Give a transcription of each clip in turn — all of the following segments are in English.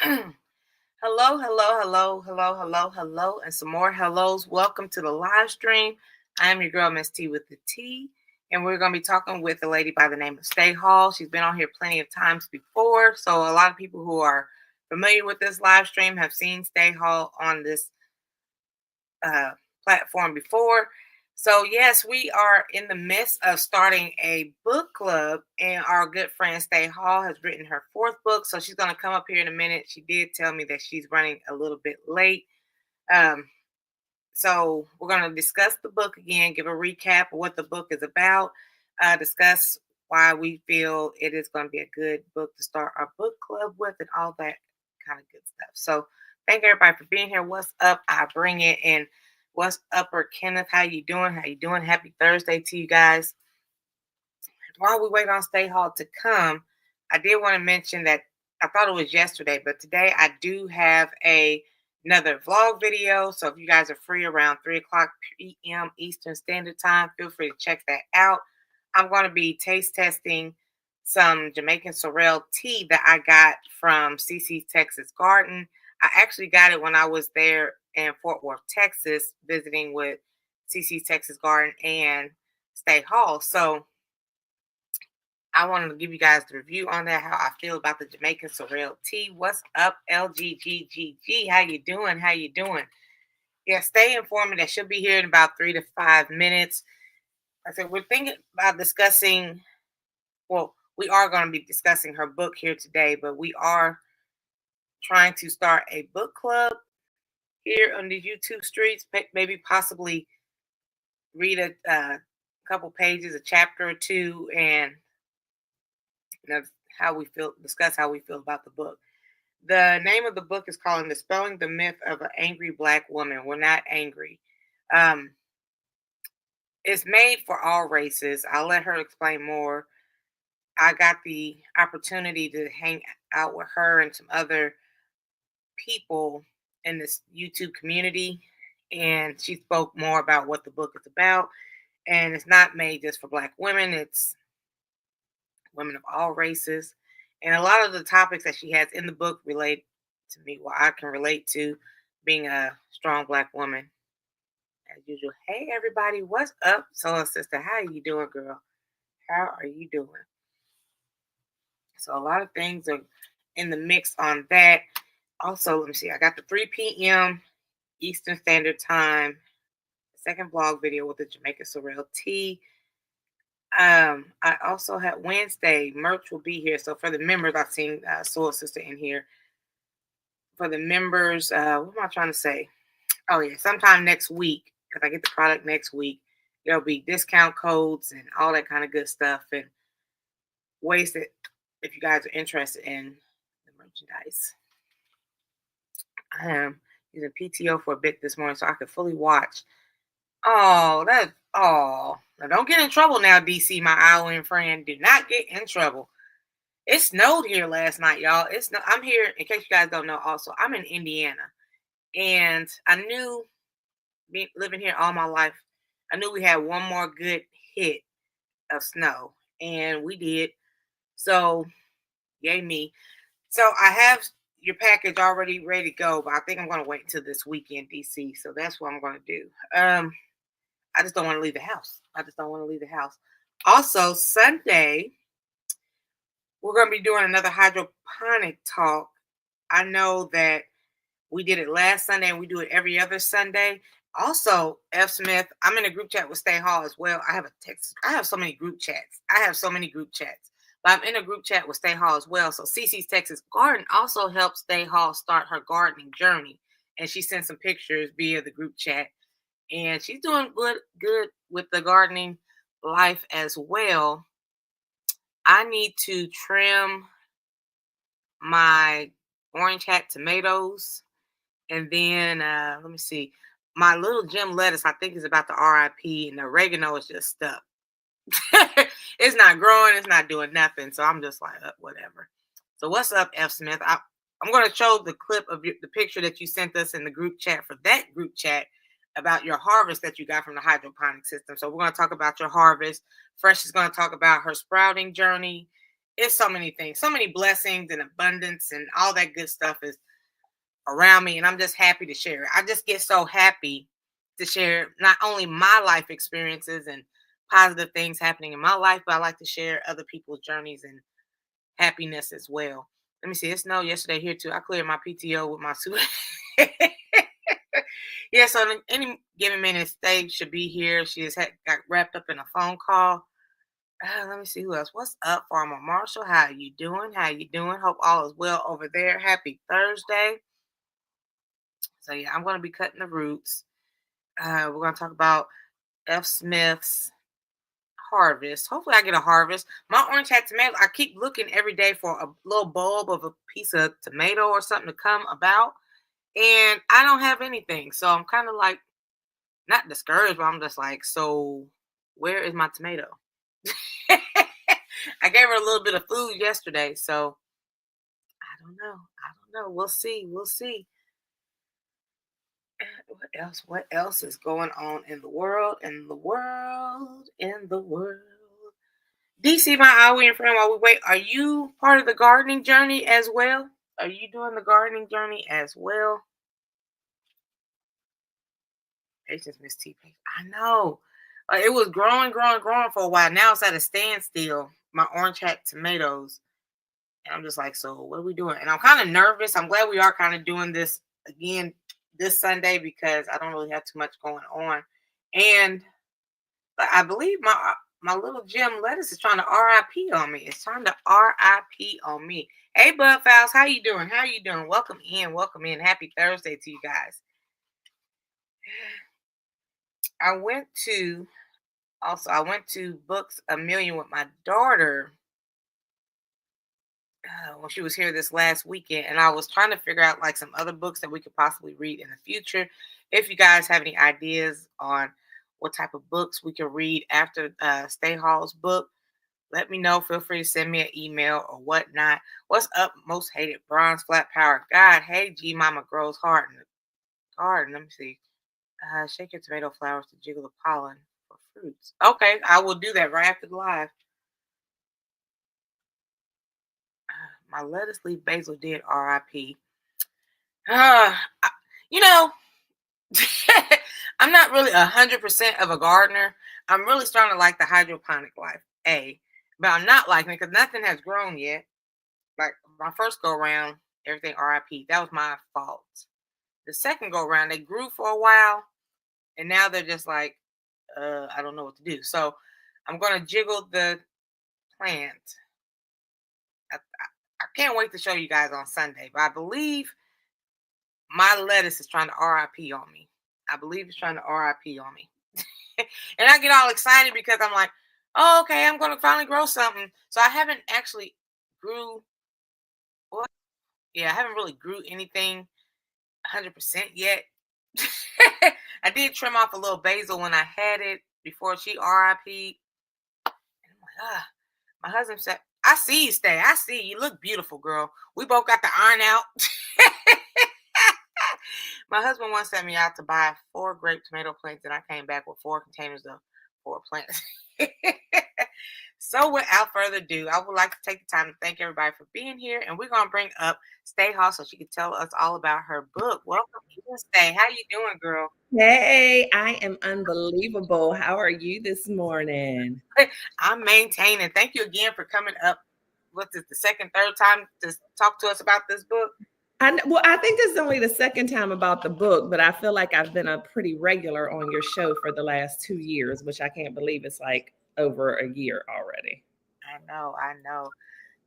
Hello, hello, hello, hello, hello, hello, and some more hellos. Welcome to the live stream. I am your girl, Miss T with the T, and we're going to be talking with a lady by the name of Stae Hall. She's been on here plenty of times before, so a lot of people who are familiar with this live stream have seen Stae Hall on this uh, platform before. So, yes, we are in the midst of starting a book club, and our good friend Stae Hall has written her fourth book. So, she's going to come up here in a minute. She did tell me that she's running a little bit late. Um, so, we're going to discuss the book again, give a recap of what the book is about, discuss why we feel it is going to be a good book to start our book club with, and all that kind of good stuff. So, thank everybody for being here. What's up? I bring it in. What's upper Kenneth? How you doing? How you doing? Happy Thursday to you guys. While we wait on Stay Hall to come, I did want to mention that I thought it was yesterday, but today I do have another vlog video. So if you guys are free around 3 o'clock p.m. Eastern Standard Time, feel free to check that out. I'm going to be taste testing some Jamaican sorrel tea that I got from CC's Texas Garden. I actually got it when I was there in Fort Worth, Texas, visiting with CC's Texas Garden and Stay Hall. So I wanted to give you guys the review on that, how I feel about the Jamaican sorrel tea. What's up, LGGGG? How you doing? How you doing? Yeah, stay informed. That should be here in about 3 to 5 minutes. I said we're thinking about discussing. Well, we are going to be discussing her book here today, but we are trying to start a book club here on the YouTube streets. Maybe possibly read a couple pages, a chapter or two, and how we feel. Discuss how we feel about the book. The name of the book is called "Dispelling the Myth of an Angry Black Woman." We're not angry. Um, it's made for all races. I'll let her explain more. I got the opportunity to hang out with her and some other people in this YouTube community, and she spoke more about what the book is about. And it's not made just for Black women, it's women of all races. And a lot of the topics that she has in the book relate to me, what I can relate to being a strong Black woman. As usual, hey everybody, what's up? Soul sister, how are you doing, girl? How are you doing? So a lot of things are in the mix on that. Also, let me see. I got the 3 p.m. Eastern Standard Time second vlog video with the Jamaican Sorrel tea. I also had Wednesday merch will be here. So for the members, I've seen Soul Sister in here. For the members, what am I trying to say? Oh yeah, sometime next week because I get the product next week. There'll be discount codes and all that kind of good stuff and ways that if you guys are interested in the merchandise. I am using PTO for a bit this morning so I could fully watch. Now don't get in trouble now, DC, my island friend. Do not get in trouble. It snowed here last night, y'all. I'm here, in case you guys don't know, also, I'm in Indiana. And I knew living here all my life, I knew we had one more good hit of snow. And we did. So, yay me. So I have your package already ready to go, but I think I'm going to wait until this weekend, DC. So that's what I'm going to do. I just don't want to leave the house. Also, Sunday, we're going to be doing another hydroponic talk. I know that we did it last Sunday and we do it every other Sunday. Also, F. Smith, I'm in a group chat with Stay Hall as well. I have so many group chats. But I'm in a group chat with Stay Hall as well. So CC's Texas Garden also helps Stay Hall start her gardening journey. And she sent some pictures via the group chat. And she's doing good with the gardening life as well. I need to trim my orange hat tomatoes. And then, let me see. My little gem lettuce, I think, is about to RIP. And the oregano is just stuck. It's not growing. It's not doing nothing. So I'm just like, whatever. So what's up, F. Smith? I'm going to show the clip of the picture that you sent us in the group chat for that group chat about your harvest that you got from the hydroponic system. So we're going to talk about your harvest. Fresh is going to talk about her sprouting journey. it's so many things, so many blessings and abundance and all that good stuff is around me, and I'm just happy to share it. I just get so happy to share not only my life experiences and positive things happening in my life, but I like to share other people's journeys and happiness as well. Let me see. It snowed yesterday here too. I cleared my PTO with my suit. Yeah, so in any given minute, Stae should be here. She has got wrapped up in a phone call. Let me see who else. What's up, Farmer Marshall? How you doing? How you doing? Hope all is well over there. Happy Thursday. So yeah, I'm going to be cutting the roots. We're going to talk about F. Smith's harvest. Hopefully I get a harvest. My orange hat tomato, I keep looking every day for a little bulb of a piece of tomato or something to come about. And I don't have anything. So I'm kind of like, not discouraged, but I'm just like, so where is my tomato? I gave her a little bit of food yesterday. So I don't know. I don't know. We'll see. We'll see. What else? What else is going on in the world? In the world? In the world? DC, my Owie and friend, while we wait, are you part of the gardening journey as well? Are you doing the gardening journey as well? Patience, Miss T. I know. It was growing for a while. Now it's at a standstill. My orange hat tomatoes. And I'm just like, so what are we doing? And I'm kind of nervous. I'm glad we are kind of doing this again this Sunday because I don't really have too much going on. And I believe my little Jim lettuce is trying to RIP on me. It's trying to RIP on me. Hey, Bud Fowles, how you doing? How you doing? Welcome in. Welcome in. Happy Thursday to you guys. I went to Books a Million with my daughter when she was here this last weekend, and I was trying to figure out like some other books that we could possibly read in the future. If you guys have any ideas on what type of books we can read after Stae Hall's book, let me know. Feel free to send me an email or whatnot. What's up, most hated bronze flat power God? Hey, G Mama grows heart in the garden. Let me see. Shake your tomato flowers to jiggle the pollen for fruits. Okay, I will do that right after the live. My lettuce leaf basil did RIP. You know, I'm not really 100% of a gardener. I'm really starting to like the hydroponic life, but I'm not liking it because nothing has grown yet. Like my first go around, everything RIP. That was my fault. The second go around, they grew for a while, and now they're just like, I don't know what to do. So I'm gonna jiggle the plant. I can't wait to show you guys on Sunday, but I believe my lettuce is trying to RIP on me. I believe it's trying to RIP on me. And I get all excited because I'm like, oh, okay, I'm going to finally grow something. So I haven't actually grew. Well, yeah, I haven't really grew anything 100% yet. I did trim off a little basil when I had it before she RIP'd. And I'm like, my husband said, I see you, Stae. I see you. Look beautiful, girl. We both got the iron out. My husband once sent me out to buy 4 grape tomato plants, and I came back with 4 containers of 4 plants. So without further ado, I would like to take the time to thank everybody for being here, and we're going to bring up Stae Hall so she can tell us all about her book. Welcome in, Stae. How you doing, girl? Hey, I am unbelievable. How are you this morning? I'm maintaining. Thank you again for coming up. What's this, the second, third time to talk to us about this book? I think this is only the second time about the book, but I feel like I've been a pretty regular on your show for the last 2 years, which I can't believe it's like over a year already. I know.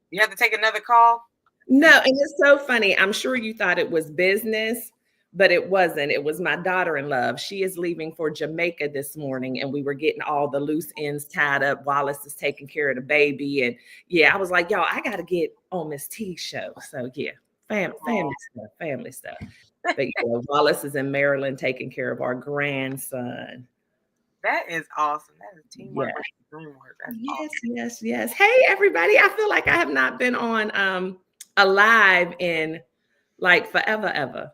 You have to take another call? No, and it's so funny. I'm sure you thought it was business, but it wasn't. It was my daughter-in-law. She is leaving for Jamaica this morning, and we were getting all the loose ends tied up. Wallace is taking care of the baby. And yeah, I was like, y'all, I got to get on Miss T's show. So yeah, family stuff. But yeah, Wallace is in Maryland taking care of our grandson. That is awesome. That is teamwork. Yeah. Teamwork. That's Yes, yes. Hey, everybody. I feel like I have not been on a live in like forever, ever.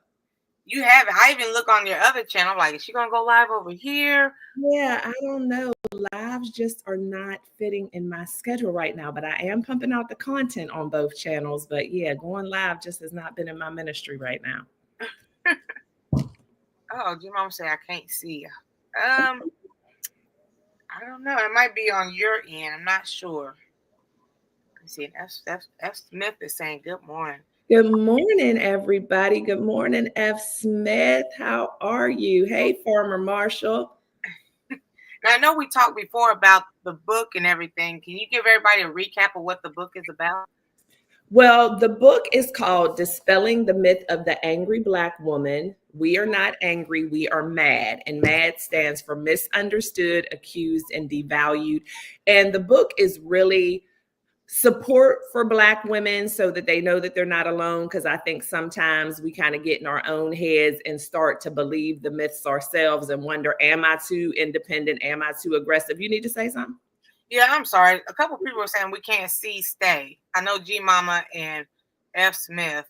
You have it. I even look on your other channel, like, is she gonna go live over here? Yeah, I don't know. lives just are not fitting in my schedule right now, but I am pumping out the content on both channels. But yeah, going live just has not been in my ministry right now. Oh, your mom said I can't see you. I don't know. It might be on your end. I'm not sure. Let's see. F. Smith is saying good morning. Good morning, everybody. Good morning, F. Smith. How are you? Hey, Farmer Marshall. Now, I know we talked before about the book and everything. Can you give everybody a recap of what the book is about? Well, the book is called Dispelling the Myth of the Angry Black Woman. We are not angry, we are mad. And MAD stands for misunderstood, accused, and devalued. And the book is really support for Black women so that they know that they're not alone. Because I think sometimes we kind of get in our own heads and start to believe the myths ourselves and wonder, am I too independent? Am I too aggressive? You need to say something? Yeah, I'm sorry. A couple people are saying we can't see Stae. I know G Mama and F. Smith.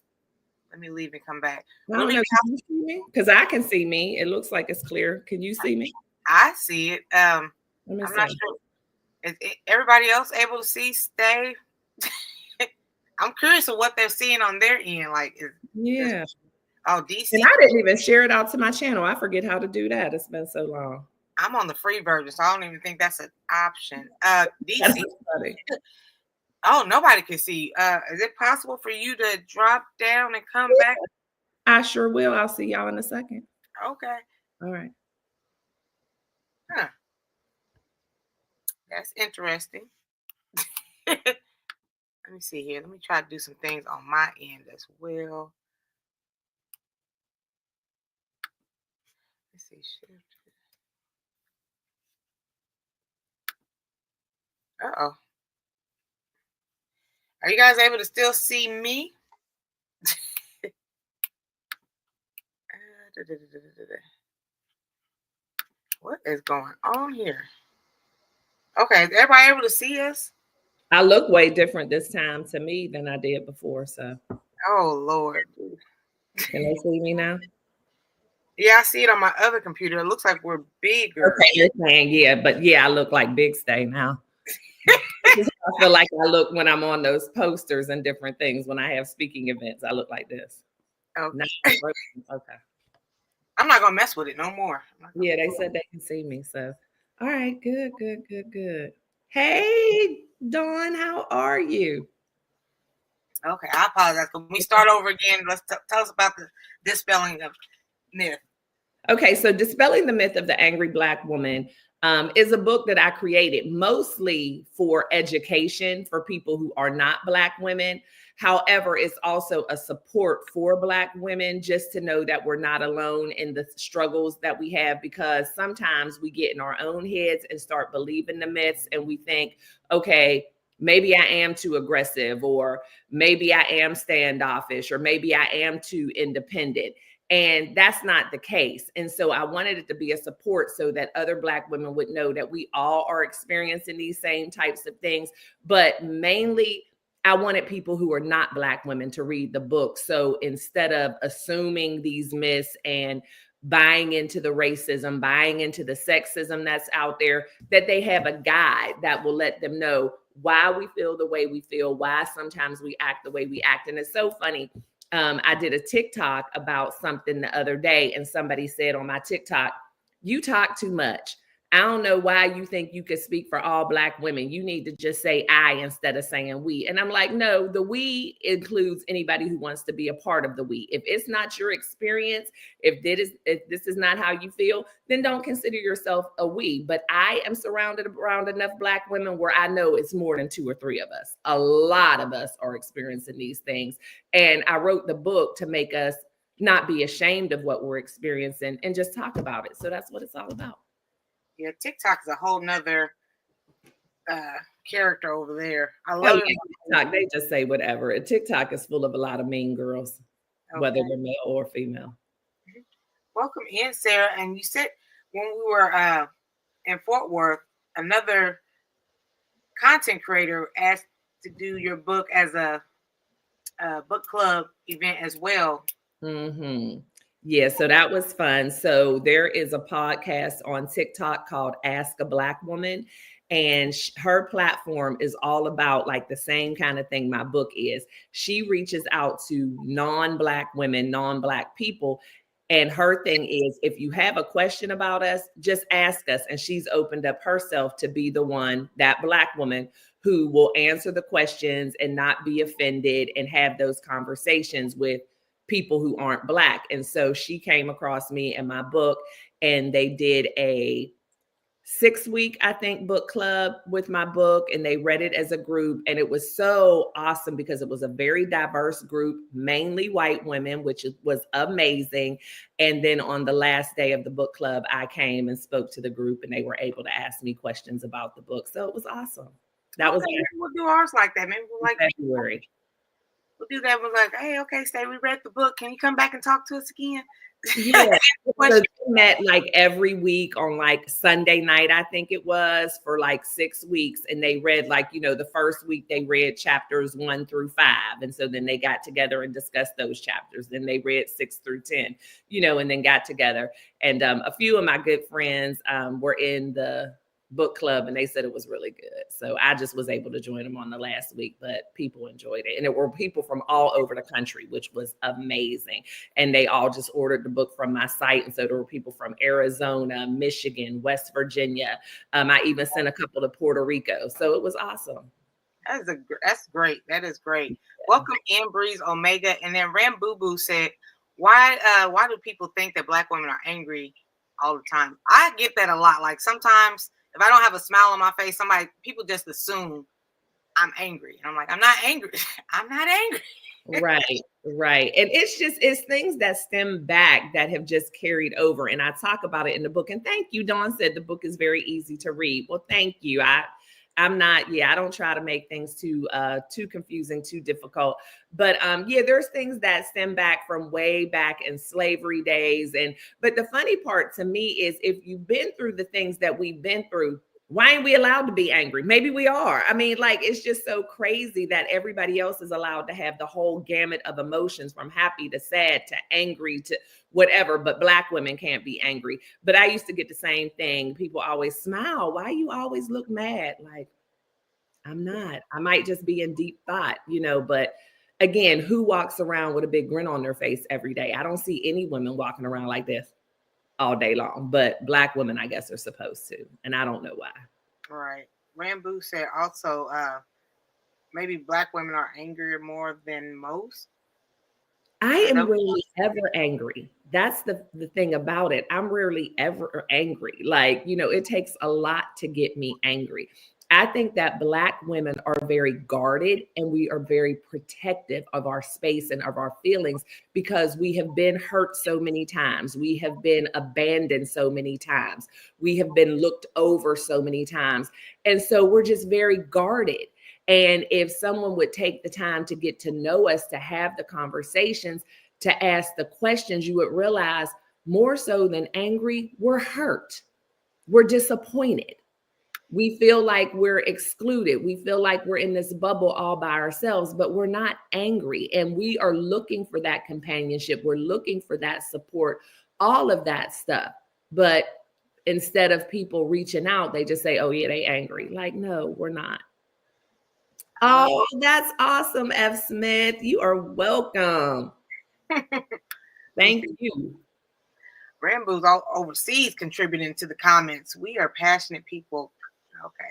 Let me leave and come back. I don't know. Can you see me? Because I can see me. It looks like it's clear. Can you see me? I see it. I'm Let me not see. sure. Is everybody else able to see Stae? I'm curious of what they're seeing on their end. Like, yeah. Oh, DC. And I didn't even share it out to my channel. I forget how to do that. It's been so long. I'm on the free version, so I don't even think that's an option. DC. Oh, nobody can see. Is it possible for you to drop down and come back? I sure will. I'll see y'all in a second. Okay. All right. Huh. That's interesting. Let me see here. Let me try to do some things on my end as well. Let's see. Shift. Uh-oh. Are you guys able to still see me? What is going on here? Okay, is everybody able to see us? I look way different this time to me than I did before. So. Oh, Lord. Can they see me now? Yeah, I see it on my other computer. It looks like we're bigger. Okay, you're saying, yeah, but yeah, I look like Big Stae now. I feel like I look when I'm on those posters and different things. When I have speaking events, I look like this. Okay. Okay. I'm not gonna mess with it no more. Yeah, they said they can see me. So, all right, good. Hey, Dawn, how are you? Okay, I apologize. Can we start over again? Let's tell us about the dispelling of myth. Okay, so Dispelling the Myth of the Angry Black Woman is a book that I created mostly for education for people who are not Black women. However, it's also a support for Black women just to know that we're not alone in the struggles that we have, because sometimes we get in our own heads and start believing the myths and we think, okay, maybe I am too aggressive, or maybe I am standoffish, or maybe I am too independent. And that's not the case. And so I wanted it to be a support so that other Black women would know that we all are experiencing these same types of things. But mainly, I wanted people who are not Black women to read the book. So instead of assuming these myths and buying into the racism, buying into the sexism that's out there, that they have a guide that will let them know why we feel the way we feel, why sometimes we act the way we act. And it's so funny. I did a TikTok about something the other day, and somebody said on my TikTok, "You talk too much. I don't know why you think you could speak for all Black women. You need to just say I instead of saying we." And I'm like, no, the we includes anybody who wants to be a part of the we. If it's not your experience, if this is not how you feel, then don't consider yourself a we. But I am surrounded around enough Black women where I know it's more than 2 or 3 of us. A lot of us are experiencing these things. And I wrote the book to make us not be ashamed of what we're experiencing and just talk about it. So that's what it's all about. Yeah, TikTok is a whole nother character over there. I love it. TikTok, they just say whatever. And TikTok is full of a lot of mean girls, whether they're male or female. Welcome in, Sarah. And you said when we were in Fort Worth, another content creator asked to do your book as a book club event as well. Mm-hmm. Yeah, so that was fun. So there is a podcast on TikTok called Ask a Black Woman, and her platform is all about like the same kind of thing my book is. She reaches out to non-Black women, non-Black people, and her thing is if you have a question about us, just ask us. And she's opened up herself to be the one, that Black woman, who will answer the questions and not be offended and have those conversations with people who aren't Black. And so she came across me in my book, and they did a 6-week, I think, book club with my book, and they read it as a group. And it was so awesome because it was a very diverse group, mainly white women, which was amazing. And then on the last day of the book club, I came and spoke to the group, and they were able to ask me questions about the book. So it was awesome. That was we'll do ours like that. Maybe we'll like February. We'll do that. We're like, hey, okay, Stae, we read the book. Can you come back and talk to us again? Yeah. So they met like every week on like Sunday night, I think it was, for like 6 weeks. And they read like, the first week they read chapters 1 through 5. And so then they got together and discussed those chapters. Then they read 6 through 10, and then got together. And a few of my good friends were in the book club, and they said it was really good. So I just was able to join them on the last week, but people enjoyed it. And it were people from all over the country, which was amazing. And they all just ordered the book from my site. And so there were people from Arizona, Michigan, West Virginia. I even sent a couple to Puerto Rico. So it was awesome. That's great. That is great. Yeah. Welcome in Breeze Omega. And then Ram Boo Boo said, why do people think that Black women are angry all the time? I get that a lot. Like sometimes if I don't have a smile on my face, people just assume I'm angry. And I'm like, I'm not angry. I'm not angry. Right. And it's things that stem back that have just carried over. And I talk about it in the book. And thank you. Dawn said the book is very easy to read. Well, thank you. I'm not, I don't try to make things too confusing, too difficult. But there's things that stem back from way back in slavery days. But the funny part to me is if you've been through the things that we've been through, why ain't we allowed to be angry? Maybe we are. I mean, like, it's just so crazy that everybody else is allowed to have the whole gamut of emotions from happy to sad to angry to whatever, but Black women can't be angry. But I used to get the same thing. People always smile. Why you always look mad? Like, I'm not. I might just be in deep thought, but again, who walks around with a big grin on their face every day? I don't see any women walking around like this all day long, but Black women, I guess, are supposed to, and I don't know why. Right. Rambo said also, maybe Black women are angrier more than most. I am rarely ever angry. That's the thing about it. I'm rarely ever angry. Like, it takes a lot to get me angry. I think that Black women are very guarded, and we are very protective of our space and of our feelings because we have been hurt so many times. We have been abandoned so many times. We have been looked over so many times. And so we're just very guarded. And if someone would take the time to get to know us, to have the conversations, to ask the questions, you would realize more so than angry, we're hurt. We're disappointed. We feel like we're excluded. We feel like we're in this bubble all by ourselves, but we're not angry. And we are looking for that companionship. We're looking for that support, all of that stuff. But instead of people reaching out, they just say, oh yeah, they angry. Like, no, we're not. Oh, that's awesome, F. Smith. You are welcome. Thank you. Rambo's all overseas contributing to the comments. We are passionate people. Okay.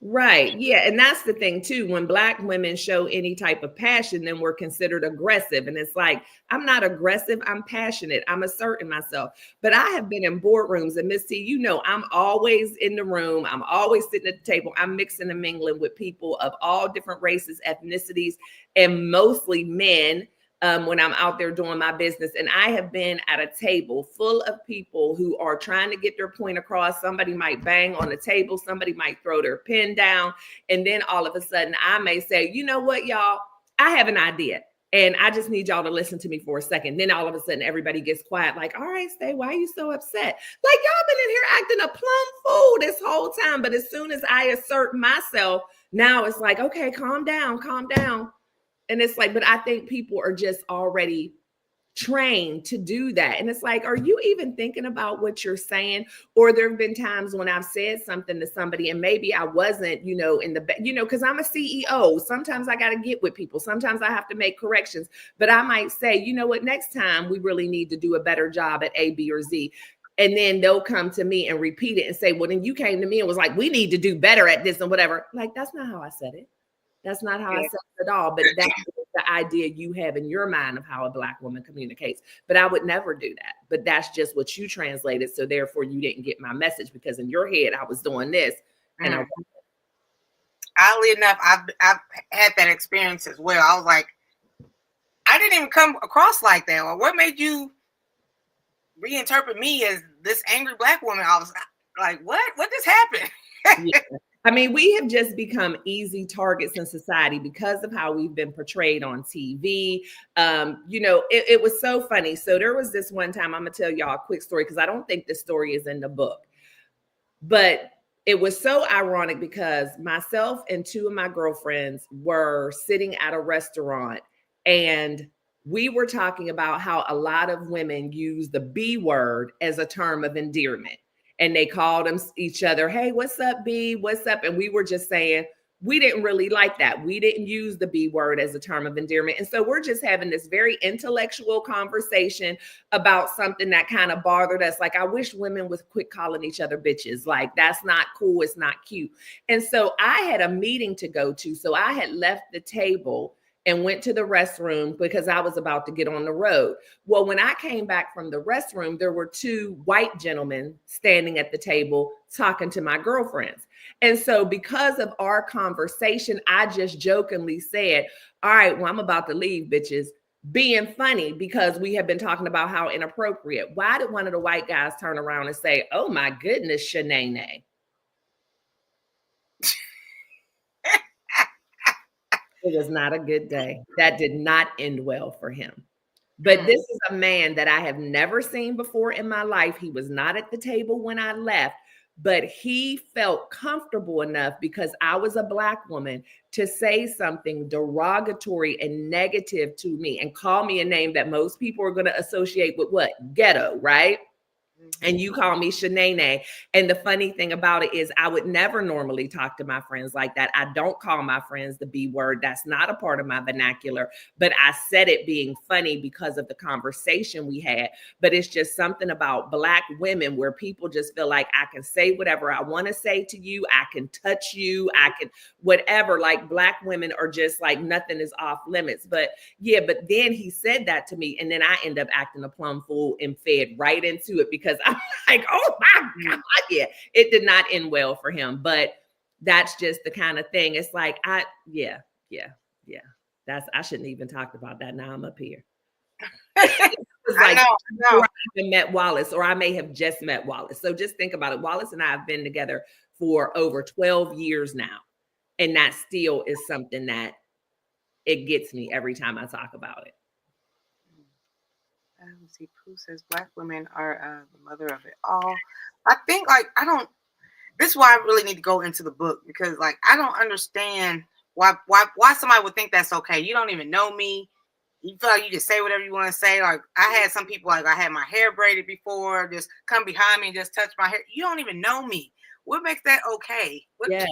Right. Yeah. And that's the thing too. When Black women show any type of passion, then we're considered aggressive. And it's like, I'm not aggressive. I'm passionate. I'm asserting myself. But I have been in boardrooms, and Miss T, I'm always in the room. I'm always sitting at the table. I'm mixing and mingling with people of all different races, ethnicities, and mostly men. When I'm out there doing my business. And I have been at a table full of people who are trying to get their point across. Somebody might bang on the table. Somebody might throw their pen down. And then all of a sudden I may say, you know what, y'all, I have an idea. And I just need y'all to listen to me for a second. Then all of a sudden everybody gets quiet. Like, all right, Stae, why are you so upset? Like, y'all been in here acting a plum fool this whole time. But as soon as I assert myself, now it's like, okay, calm down, calm down. And it's like, but I think people are just already trained to do that. And it's like, are you even thinking about what you're saying? Or there have been times when I've said something to somebody and maybe I wasn't, in the, because I'm a CEO. Sometimes I got to get with people. Sometimes I have to make corrections, but I might say, you know what, next time we really need to do a better job at A, B, or Z. And then they'll come to me and repeat it and say, well, then you came to me and was like, we need to do better at this and whatever. Like, that's not how I said it. That's not how I said it at all. But that's the idea you have in your mind of how a Black woman communicates. But I would never do that. But that's just what you translated. So therefore, you didn't get my message because in your head, I was doing this. And I wasn't. Oddly enough, I've had that experience as well. I was like, I didn't even come across like that. Or what made you reinterpret me as this angry Black woman? I was like, what? What just happened? Yeah. I mean, we have just become easy targets in society because of how we've been portrayed on TV. It was so funny. So there was this one time, I'm going to tell y'all a quick story because I don't think this story is in the book. But it was so ironic because myself and two of my girlfriends were sitting at a restaurant and we were talking about how a lot of women use the B word as a term of endearment. And they called them each other, hey, what's up, B? What's up? And we were just saying, we didn't really like that. We didn't use the B word as a term of endearment. And so we're just having this very intellectual conversation about something that kind of bothered us. Like, I wish women would quit calling each other bitches. Like, that's not cool. It's not cute. And so I had a meeting to go to. So I had left the table and went to the restroom because I was about to get on the road. Well, when I came back from the restroom, there were two white gentlemen standing at the table talking to my girlfriends. And so because of our conversation, I just jokingly said, all right, well, I'm about to leave, bitches, being funny because we have been talking about how inappropriate. Why did one of the white guys turn around and say, oh my goodness, Shanae? It was not a good day. That did not end well for him. But this is a man that I have never seen before in my life. He was not at the table when I left, but he felt comfortable enough because I was a Black woman to say something derogatory and negative to me and call me a name that most people are going to associate with what? Ghetto, right? And you call me Shanae. And the funny thing about it is I would never normally talk to my friends like that. I don't call my friends the B word. That's not a part of my vernacular. But I said it being funny because of the conversation we had. But it's just something about Black women where people just feel like I can say whatever I want to say to you. I can touch you. I can whatever. Like Black women are just like nothing is off limits. But yeah, but then he said that to me. And then I end up acting a plum fool and fed right into it because I'm like, oh my God. Yeah, it did not end well for him. But that's just the kind of thing. It's like, yeah. I shouldn't even talked about that. Now I'm up here. It was like, I haven't met Wallace, or I may have just met Wallace. So just think about it. Wallace and I have been together for over 12 years now. And that still is something that it gets me every time I talk about it. Let's see, Pooh says Black women are the mother of it all. I think this is why I really need to go into the book because I don't understand why somebody would think that's okay. You don't even know me. You feel like you just say whatever you want to say. Like I had some people I had my hair braided before, just come behind me and just touch my hair. You don't even know me. What makes that okay? Yes.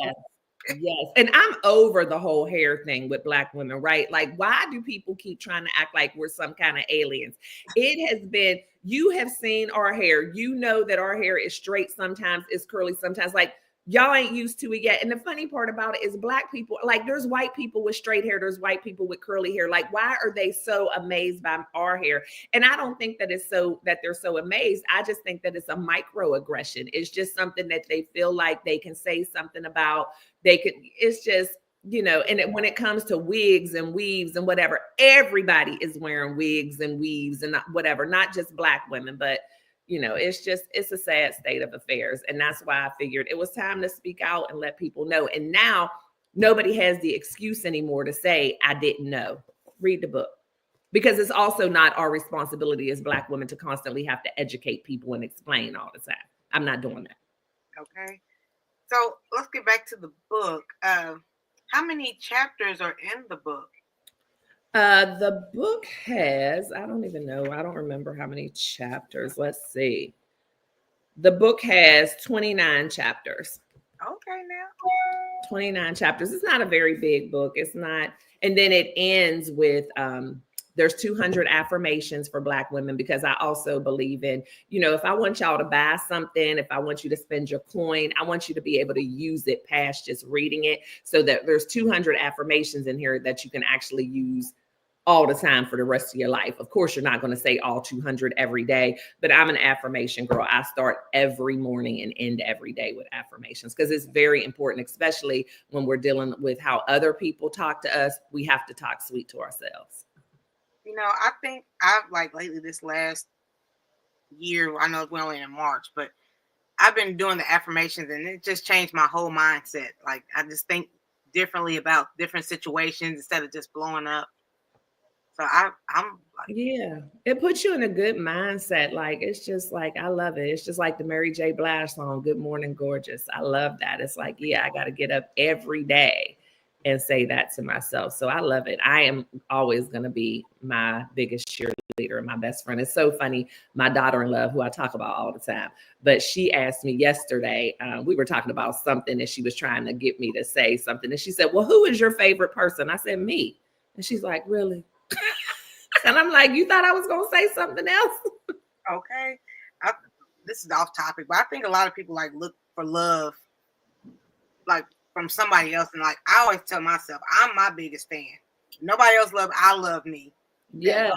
And I'm over the whole hair thing with Black women, right? Like, why do people keep trying to act like we're some kind of aliens? It has been, you have seen our hair. You know that our hair is straight sometimes, it's curly sometimes. Like, y'all ain't used to it yet. And the funny part about it is Black people, like there's white people with straight hair, there's white people with curly hair. Like, why are they so amazed by our hair? And I don't think that they're so amazed. I just think that it's a microaggression. It's just something that they feel like they can say something about. It's just, and when it comes to wigs and weaves and whatever, everybody is wearing wigs and weaves and whatever, not just Black women, but it's a sad state of affairs. And that's why I figured it was time to speak out and let people know. And now nobody has the excuse anymore to say, I didn't know. Read the book. Because it's also not our responsibility as Black women to constantly have to educate people and explain all the time. I'm not doing that. Okay. So let's get back to the book. How many chapters are in the book? The book has, I don't even know, I don't remember how many chapters. Let's see. The book has 29 chapters. Okay, now. 29 chapters. It's not a very big book. It's not. And then it ends with there's 200 affirmations for Black women, because I also believe in, if I want y'all to buy something, if I want you to spend your coin, I want you to be able to use it past just reading it. So that there's 200 affirmations in here that you can actually use all the time for the rest of your life. Of course, you're not going to say all 200 every day, but I'm an affirmation girl. I start every morning and end every day with affirmations, because it's very important, especially when we're dealing with how other people talk to us. We have to talk sweet to ourselves. I think I've lately this last year, I know we're only in March, but I've been doing the affirmations and it just changed my whole mindset. Like I just think differently about different situations instead of just blowing up. So I'm like, yeah, it puts you in a good mindset. Like, it's just like, I love it. It's just like the Mary J. Blige song, Good Morning Gorgeous. I love that. It's like, yeah, I got to get up every day and say that to myself. So I love it. I am always going to be my biggest cheerleader and my best friend. It's so funny. My daughter-in-law, who I talk about all the time, but she asked me yesterday, we were talking about something and she was trying to get me to say something. And she said, well, who is your favorite person? I said, me. And she's like, really? And I'm like, you thought I was going to say something else? Okay. This is off topic, but I think a lot of people look for love from somebody else. And I always tell myself, I'm my biggest fan. Nobody else I love me. Yeah,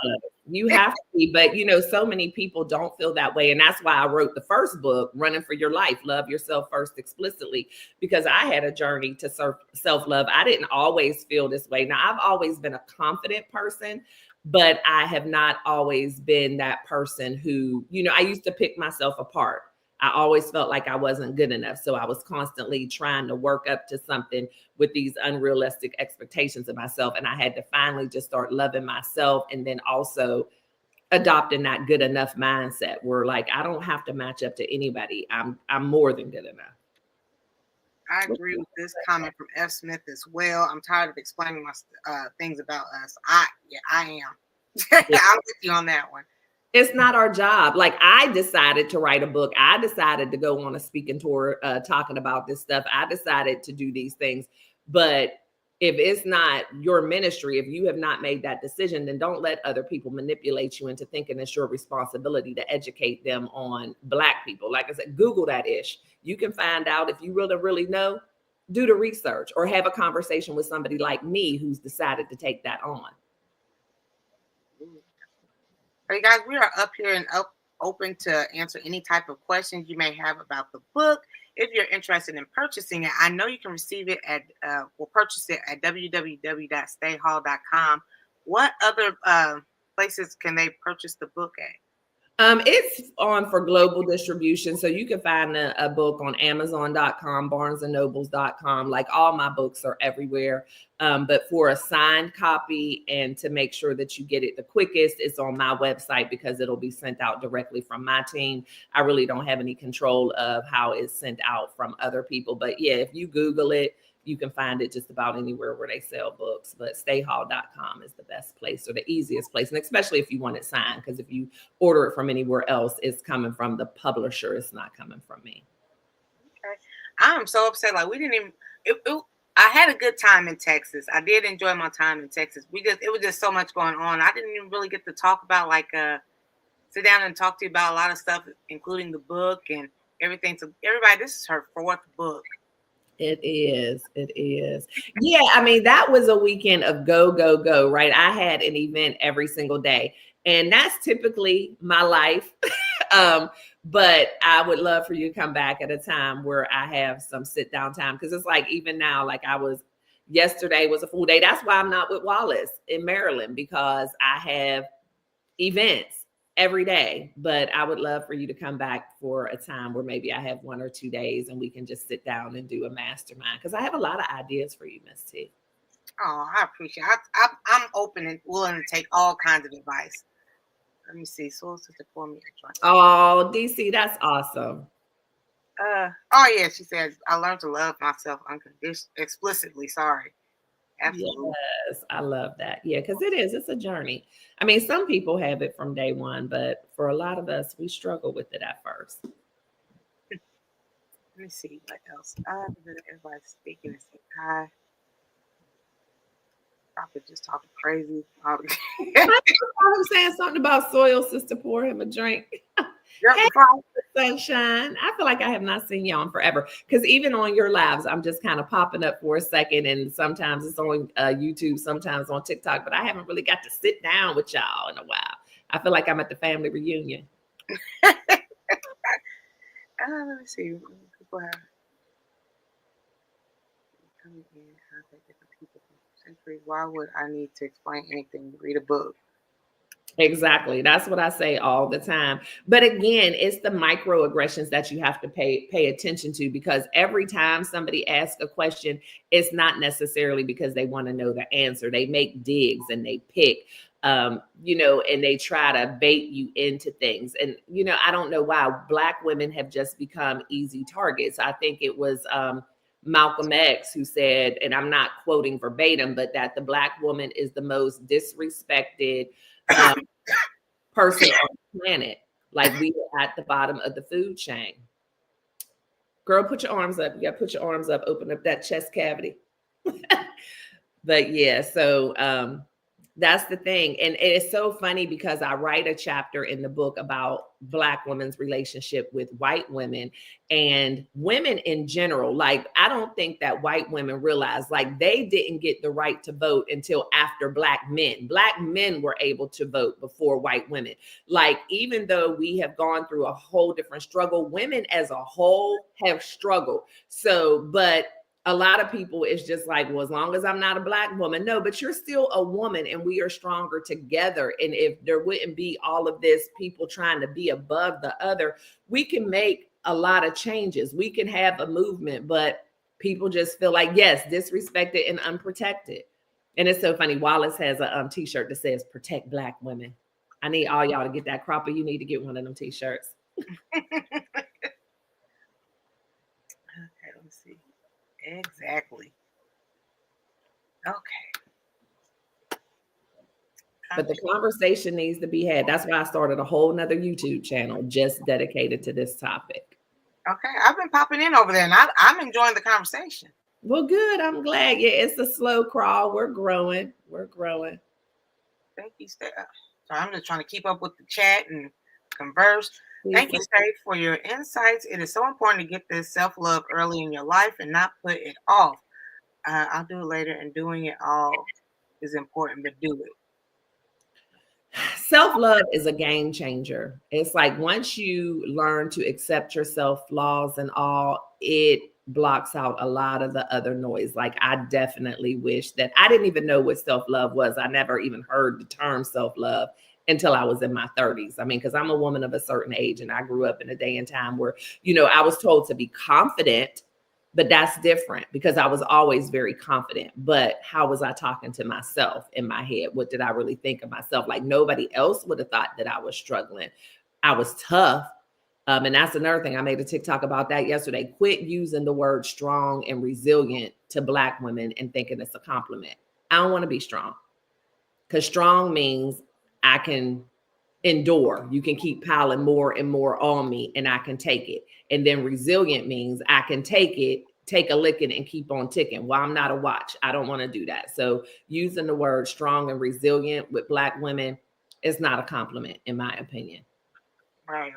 you have to be. But, so many people don't feel that way. And that's why I wrote the first book, Running for Your Life, Love Yourself First Explicitly, because I had a journey to self-love. I didn't always feel this way. Now, I've always been a confident person, but I have not always been that person who, I used to pick myself apart. I always felt like I wasn't good enough. So I was constantly trying to work up to something with these unrealistic expectations of myself. And I had to finally just start loving myself, and then also adopting that good enough mindset where I don't have to match up to anybody. I'm more than good enough. I agree with this comment from F. Smith as well. I'm tired of explaining my things about us. I am. I'm with you on that one. It's not our job. I decided to write a book. I decided to go on a speaking tour talking about this stuff. I decided to do these things. But if it's not your ministry, if you have not made that decision, then don't let other people manipulate you into thinking it's your responsibility to educate them on Black people. Like I said, Google that ish. You can find out if you really know, do the research or have a conversation with somebody like me who's decided to take that on. Hey guys, we are up here and open to answer any type of questions you may have about the book. If you're interested in purchasing it, I know you can receive it purchase it at www.staehall.com. What other places can they purchase the book at? It's on for global distribution. So you can find a book on Amazon.com, BarnesandNobles.com. All my books are everywhere. But for a signed copy and to make sure that you get it the quickest, it's on my website because it'll be sent out directly from my team. I really don't have any control of how it's sent out from other people. But yeah, if you Google it, you can find it just about anywhere where they sell books. But staehall.com is the best place or the easiest place. And especially if you want it signed, because if you order it from anywhere else, it's coming from the publisher. It's not coming from me. Okay. I'm so upset. We didn't even, I had a good time in Texas. I did enjoy my time in Texas. It was just so much going on. I didn't even really get to talk about sit down and talk to you about a lot of stuff, including the book and everything. So everybody, this is her 4th book. It is. Yeah, I mean, that was a weekend of go, go, go, right? I had an event every single day. And that's typically my life. But I would love for you to come back at a time where I have some sit down time. Because it's even now, yesterday was a full day. That's why I'm not with Wallace in Maryland, because I have events every day. But I would love for you to come back for a time where maybe I have 1 or 2 days and we can just sit down and do a mastermind, because I have a lot of ideas for you, Miss T. Oh, I appreciate it. I'm open and willing to take all kinds of advice. Let me see. Soul Sister for me. Oh, DC, that's awesome. Oh yeah, she says I learned to love myself explicitly. Sorry. Absolutely. Yes, I love that. Yeah, because it's a journey. I mean, some people have it from day one, but for a lot of us, we struggle with it at first. Let me see what else. Everybody's speaking and saying hi. Probably just talking crazy. I'm saying something about soil, sister. Pour him a drink. Drop Hey, the phone. sunshine. I feel like I have not seen y'all in forever. Because even on your lives, I'm just kind of popping up for a second, and sometimes it's on YouTube, sometimes on TikTok. But I haven't really got to sit down with y'all in a while. I feel like I'm at the family reunion. Let me see. People have coming in contact different people from centuries. Why would I need to explain anything? Read a book. Exactly. That's what I say all the time. But again, it's the microaggressions that you have to pay attention to, because every time somebody asks a question, it's not necessarily because they want to know the answer. They make digs and they pick, and they try to bait you into things. And, I don't know why Black women have just become easy targets. I think it was Malcolm X who said, and I'm not quoting verbatim, but that the Black woman is the most disrespected person on the planet. Like, we are at the bottom of the food chain. Girl, put your arms up. You got to put your arms up, open up that chest cavity. But yeah, so that's the thing. And it's so funny because I write a chapter in the book about Black women's relationship with white women and women in general. Like, I don't think that white women realize, like, they didn't get the right to vote until after Black men. Black men were able to vote before white women. Like, even though we have gone through a whole different struggle, women as a whole have struggled. So, but a lot of people, it's just like, well, as long as I'm not a Black woman. No, but you're still a woman and we are stronger together. And if there wouldn't be all of this people trying to be above the other, we can make a lot of changes. We can have a movement, but people just feel like, yes, disrespected and unprotected. And it's so funny. Wallace has a t-shirt that says protect Black women. I need all y'all to get that. Cropper, you need to get one of them t-shirts. Okay, let's see. Exactly. Okay. But the conversation needs to be had. That's why I started a whole nother YouTube channel just dedicated to this topic. Okay, I've been popping in over there, and I'm enjoying the conversation. Well, good. I'm glad. Yeah, it's a slow crawl. We're growing. We're growing. Thank you, Stae. So I'm just trying to keep up with the chat and converse. Thank you, Stae, for your insights. It is so important to get this self-love early in your life and not put it off. I'll do it later, and doing it all is important, but do it. Self-love is a game changer. It's like once you learn to accept yourself, flaws and all, it blocks out a lot of the other noise. Like, I definitely wish that I didn't even know what self-love was. I never even heard the term self-love until I was in my 30s. I mean, because I'm a woman of a certain age and I grew up in a day and time where, I was told to be confident, but that's different because I was always very confident. But how was I talking to myself in my head? What did I really think of myself? Like, nobody else would have thought that I was struggling. I was tough. And that's another thing. I made a TikTok about that yesterday. Quit using the word strong and resilient to Black women and thinking it's a compliment. I don't want to be strong, because strong means I can endure. You can keep piling more and more on me and I can take it. And then resilient means I can take it, take a licking and keep on ticking. Well, I'm not a watch. I don't want to do that. So using the word strong and resilient with Black women is not a compliment, in my opinion. Right.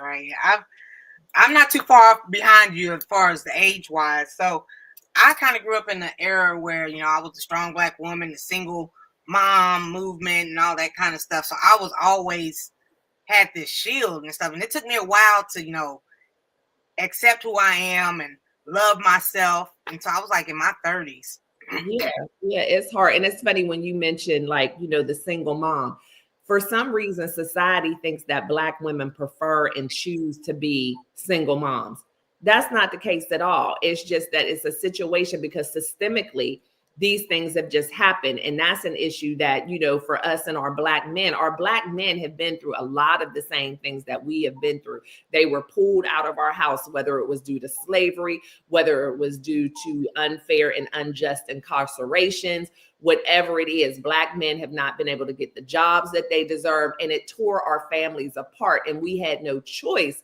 I'm not too far behind you as far as the age wise. So I kind of grew up in the era where, I was a strong Black woman, the single mom movement and all that kind of stuff. So I was always had this shield and stuff. And it took me a while to, accept who I am and love myself. And so I was like in my 30s. Yeah, it's hard. And it's funny when you mention, like, the single mom. For some reason, society thinks that Black women prefer and choose to be single moms. That's not the case at all. It's just that it's a situation because systemically, these things have just happened. And that's an issue that, you know, for us and our black men have been through a lot of the same things that we have been through. They were pulled out of our house, whether it was due to slavery, whether it was due to unfair and unjust incarcerations, whatever it is. Black men have not been able to get the jobs that they deserve, and it tore our families apart. And we had no choice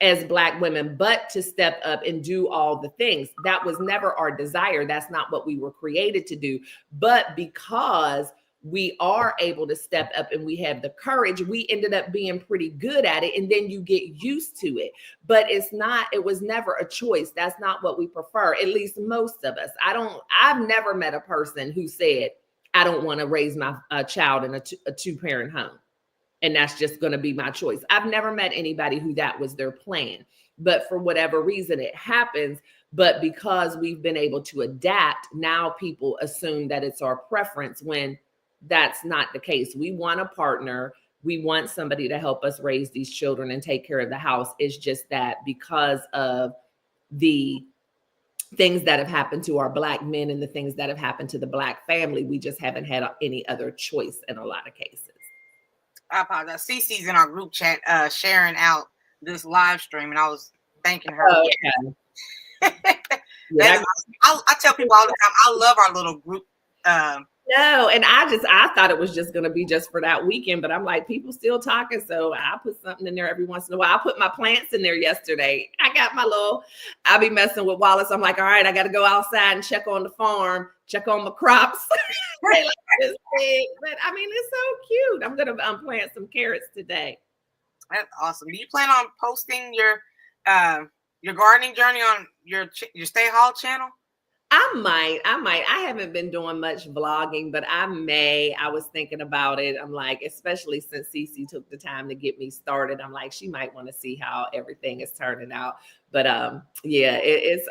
as Black women but to step up and do all the things. That was never our desire. That's not what we were created to do. But because we are able to step up and we have the courage, we ended up being pretty good at it. And then you get used to it. But it was never a choice. That's not what we prefer, at least most of us. I've never met a person who said, I don't want to raise my child in a two-parent home, and that's just going to be my choice. I've never met anybody who that was their plan, but for whatever reason it happens. But because we've been able to adapt, now people assume that it's our preference when that's not the case. We want a partner. We want somebody to help us raise these children and take care of the house. It's just that because of the things that have happened to our Black men and the things that have happened to the Black family, we just haven't had any other choice in a lot of cases. I apologize. Cece's in our group chat sharing out this live stream, and I was thanking her. Oh, okay. Yeah, I tell people all the time, I love our little group. No, and I thought it was just going to be just for that weekend, but I'm like, people still talking, so I put something in there every once in a while. I put my plants in there yesterday. I'll be messing with Wallace. I'm like, all right, I got to go outside and check on the farm, check on my crops. They like this big, but I mean, it's so cute. I'm going to plant some carrots today. That's awesome. Do you plan on posting your gardening journey on your Stae Hall channel? I might. I haven't been doing much vlogging, but I may. I was thinking about it. I'm like, especially since Cece took the time to get me started, I'm like, she might want to see how everything is turning out. But yeah,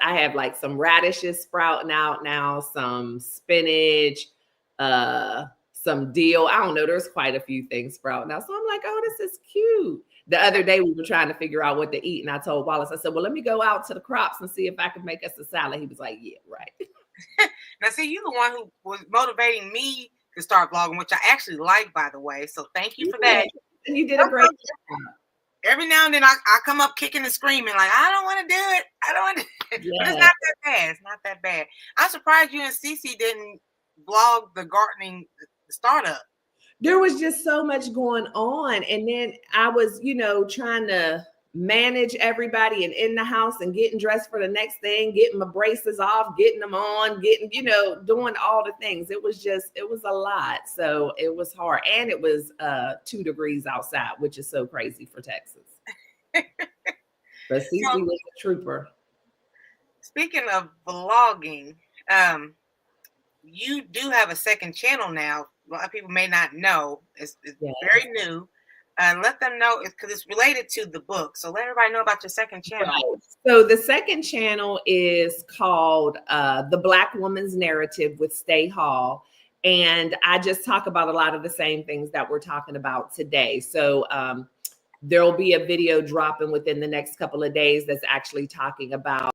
I have like some radishes sprouting out now, some spinach, some dill. I don't know. There's quite a few things sprouting out. So I'm like, oh, this is cute. The other day we were trying to figure out what to eat, and I told Wallace, I said, well, let me go out to the crops and see if I could make us a salad. He was like, yeah, right. Now, see, you're the one who was motivating me to start vlogging, which I actually like, by the way. So thank you for that. And you did a great job. Every now and then I come up kicking and screaming like, I don't want to do it. I don't want to do it. Yeah. But it's not that bad. It's not that bad. I'm surprised you and Cece didn't vlog the gardening startup. There was just so much going on. And then I was, trying to manage everybody and in the house and getting dressed for the next thing, getting my braces off, getting them on, doing all the things. It was a lot. So it was hard. And it was 2 degrees outside, which is so crazy for Texas. But Cece was a trooper. Speaking of vlogging, you do have a second channel now. A lot of people may not know. It's very new. Let them know because it's related to the book. So let everybody know about your second channel. Right. So the second channel is called The Black Woman's Narrative with Stae Hall. And I just talk about a lot of the same things that we're talking about today. So there'll be a video dropping within the next couple of days that's actually talking about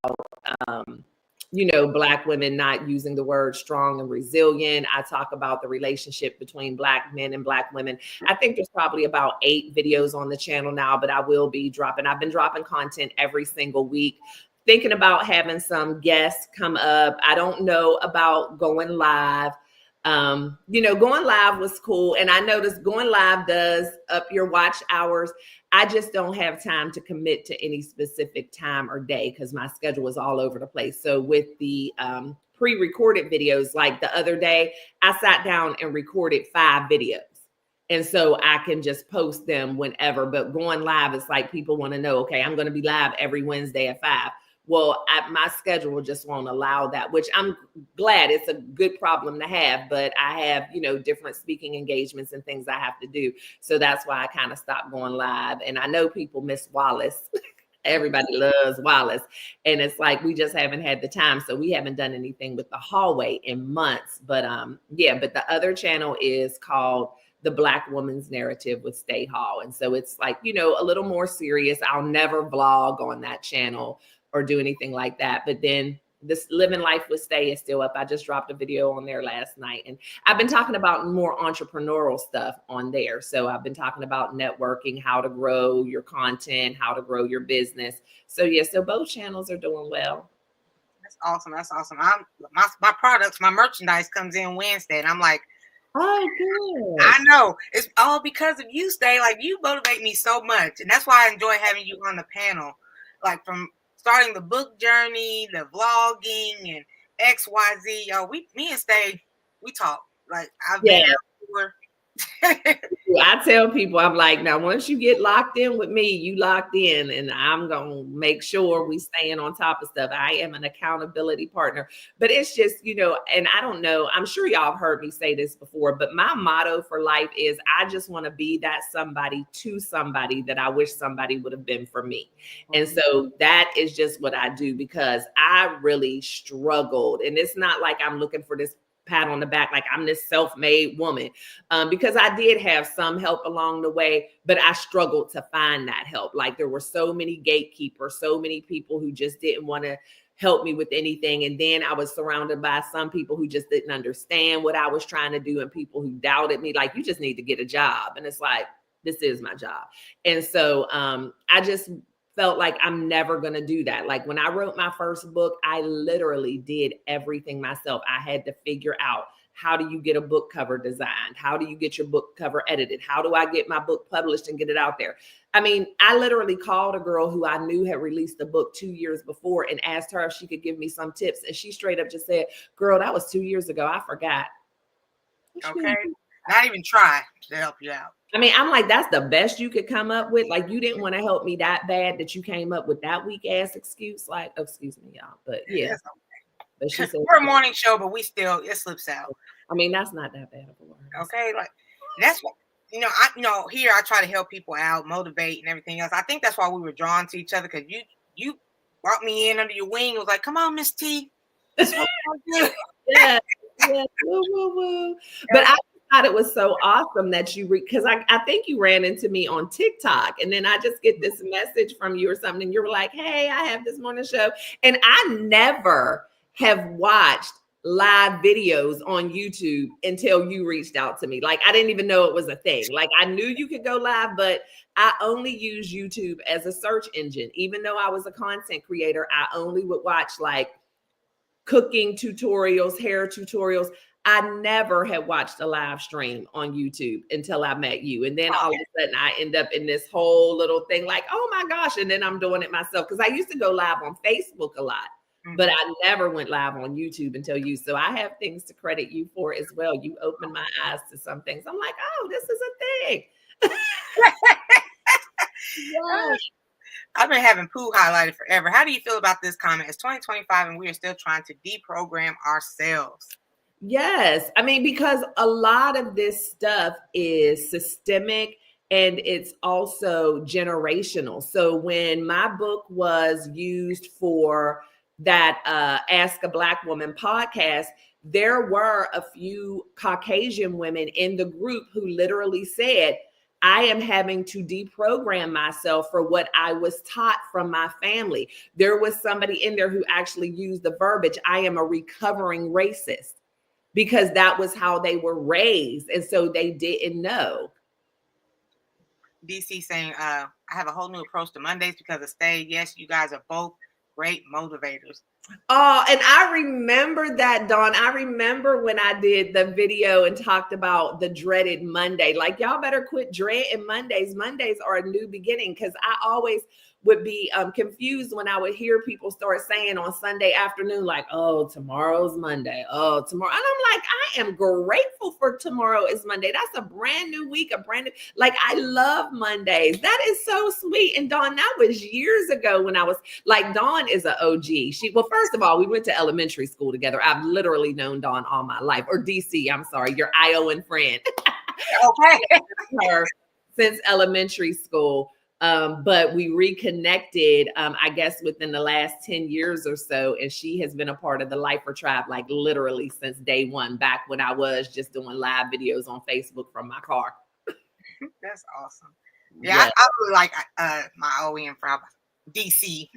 Black women not using the word strong and resilient. I talk about the relationship between Black men and Black women. I think there's probably about 8 videos on the channel now, but I've been dropping content every single week. Thinking about having some guests come up. I don't know about going live. Going live was cool. And I noticed going live does up your watch hours. I just don't have time to commit to any specific time or day because my schedule is all over the place. So with the pre-recorded videos, like the other day, I sat down and recorded 5 videos. And so I can just post them whenever. But going live, it's like people want to know, okay, I'm going to be live every Wednesday at 5. Well, my schedule just won't allow that, which I'm glad. It's a good problem to have, but I have, different speaking engagements and things I have to do. So that's why I kind of stopped going live. And I know people miss Wallace. Everybody loves Wallace. And it's like, we just haven't had the time. So we haven't done anything with the hallway in months. But but the other channel is called The Black Woman's Narrative with Stae Hall. And so it's like, a little more serious. I'll never vlog on that channel or do anything like that. But then this Living Life with Stae is still up. I just dropped a video on there last night, and I've been talking about more entrepreneurial stuff on there. So I've been talking about networking, how to grow your content, how to grow your business. So yeah, so both channels are doing well. That's awesome. That's awesome. My products, my merchandise comes in Wednesday, and I'm like, oh, good. I know it's all because of you, Stae. Like, you motivate me so much, and that's why I enjoy having you on the panel. Like, from starting the book journey, the vlogging, and XYZ. Yo, me and Stae, we talk. Like, I've been out I tell people, I'm like, now once you get locked in with me, you locked in, and I'm gonna make sure we staying on top of stuff. I am an accountability partner. But it's just, and I don't know, I'm sure y'all have heard me say this before, but my motto for life is I just want to be that somebody to somebody that I wish somebody would have been for me. And so that is just what I do, because I really struggled. And it's not like I'm looking for this pat on the back, like I'm this self-made woman, because I did have some help along the way, but I struggled to find that help. Like, there were so many gatekeepers, so many people who just didn't want to help me with anything. And then I was surrounded by some people who just didn't understand what I was trying to do, and people who doubted me, like, you just need to get a job. And it's like, this is my job. And so I just felt like I'm never going to do that. Like, when I wrote my first book, I literally did everything myself. I had to figure out, how do you get a book cover designed? How do you get your book cover edited? How do I get my book published and get it out there? I mean, I literally called a girl who I knew had released a book 2 years before and asked her if she could give me some tips. And she straight up just said, girl, that was 2 years ago. I forgot. Okay. Not even try to help you out. I mean, I'm like, that's the best you could come up with. Like, you didn't want to help me that bad that you came up with that weak ass excuse. Like, oh, excuse me, y'all. But yeah. But she said, we're a morning show, but it slips out. I mean, that's not that bad of a word. Okay. Like, that's what, here I try to help people out, motivate and everything else. I think that's why we were drawn to each other, because you brought me in under your wing. It was like, come on, Miss T. This is what we're gonna do. Yeah. Woo, woo, woo. But I thought it was so awesome that because I think you ran into me on TikTok, and then I just get this message from you or something, and you're like, hey, I have this morning show. And I never have watched live videos on YouTube until you reached out to me. Like, I didn't even know it was a thing. Like, I knew you could go live, but I only use YouTube as a search engine. Even though I was a content creator, I only would watch like cooking tutorials, hair tutorials. I never had watched a live stream on YouTube until I met you. And then all of a sudden I end up in this whole little thing like, oh my gosh. And then I'm doing it myself, because I used to go live on Facebook a lot, but I never went live on YouTube until you. So I have things to credit you for as well. You opened my eyes to some things. I'm like, oh, this is a thing. Yeah. I've been having poo highlighted forever. How do you feel about this comment? It's 2025 and we are still trying to deprogram ourselves. Yes. I mean, because a lot of this stuff is systemic and it's also generational. So when my book was used for that Ask a Black Woman podcast, there were a few Caucasian women in the group who literally said, I am having to deprogram myself for what I was taught from my family. There was somebody in there who actually used the verbiage, I am a recovering racist, because that was how they were raised. And so they didn't know. DC saying, I have a whole new approach to Mondays because of Stae. Yes, you guys are both great motivators. Oh, and I remember that, Dawn. I remember when I did the video and talked about the dreaded Monday. Like, y'all better quit dreading Mondays. Mondays are a new beginning, because I always would be confused when I would hear people start saying on Sunday afternoon, like, oh, tomorrow's Monday. Oh, tomorrow. And I'm like, I am grateful for tomorrow is Monday. That's a brand new week, like, I love Mondays. That is so sweet. And Dawn, that was years ago when I was like, Dawn is an OG. Well, first of all, we went to elementary school together. I've literally known Dawn all my life, or DC, I'm sorry, your Iowan friend. Okay. Her since elementary school. But we reconnected, I guess, within the last 10 years or so. And she has been a part of the Lifer Tribe, like literally since day one, back when I was just doing live videos on Facebook from my car. That's awesome. Yeah. I really like my OEM friend. DC.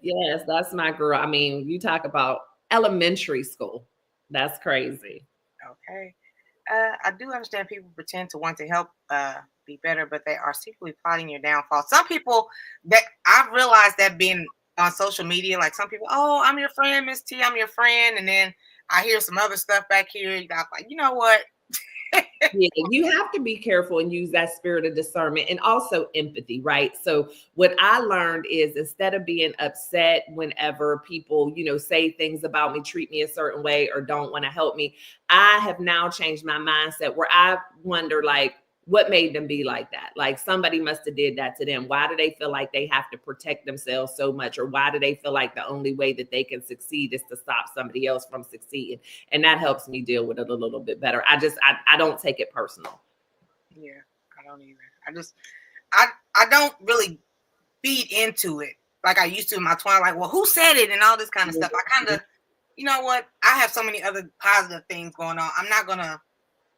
Yes, that's my girl. I mean, you talk about elementary school. That's crazy. Okay. I do understand people pretend to want to help be better, but they are secretly plotting your downfall. Some people that I've realized that being on social media, like some people, oh, I'm your friend, Miss T, I'm your friend, and then I hear some other stuff back here. You got like, you know what? Yeah, you have to be careful and use that spirit of discernment and also empathy, right? So what I learned is instead of being upset whenever people, say things about me, treat me a certain way, or don't want to help me, I have now changed my mindset where I wonder, like, what made them be like that? Like somebody must have did that to them. Why do they feel like they have to protect themselves so much? Or why do they feel like the only way that they can succeed is to stop somebody else from succeeding? And that helps me deal with it a little bit better. I don't take it personal. Yeah, I don't either. I don't really feed into it like I used to in my 20s. Like, well, who said it and all this kind of stuff. I kind of, you know what? I have so many other positive things going on. I'm not gonna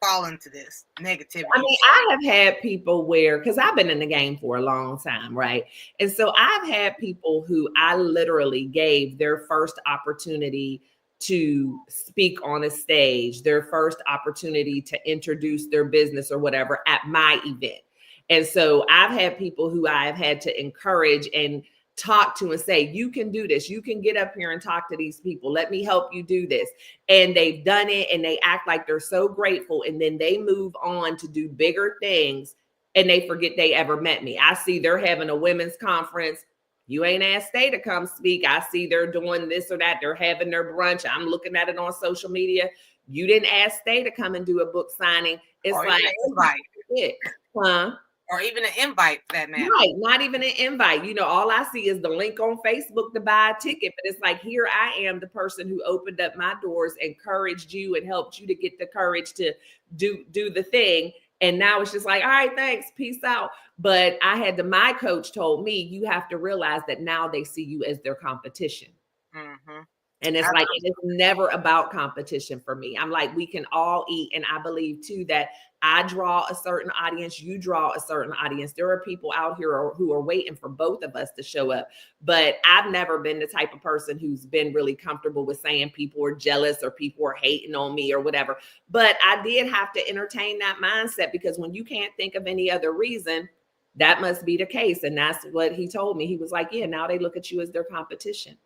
fall into this negativity. I mean, I have had people where, because I've been in the game for a long time, right? And so I've had people who I literally gave their first opportunity to speak on a stage, their first opportunity to introduce their business or whatever at my event. And so I've had people who I've had to encourage and talk to and say, you can do this. You can get up here and talk to these people. Let me help you do this. And they've done it and they act like they're so grateful. And then they move on to do bigger things and they forget they ever met me. I see they're having a women's conference. You ain't asked Stae to come speak. I see they're doing this or that. They're having their brunch. I'm looking at it on social media. You didn't ask Stae to come and do a book signing. It's or like, invite. Huh? Or even an invite for that matter. Right, not even an invite. All I see is the link on Facebook to buy a ticket. But it's like, here I am, the person who opened up my doors, encouraged you, and helped you to get the courage to do the thing. And now it's just like, all right, thanks, peace out. But my coach told me, you have to realize that now they see you as their competition. Mm-hmm. And it's like, it's never about competition for me. I'm like, we can all eat. And I believe too, that I draw a certain audience, you draw a certain audience. There are people out here who are waiting for both of us to show up. But I've never been the type of person who's been really comfortable with saying people are jealous or people are hating on me or whatever. But I did have to entertain that mindset, because when you can't think of any other reason, that must be the case. And that's what he told me. He was like, yeah, now they look at you as their competition.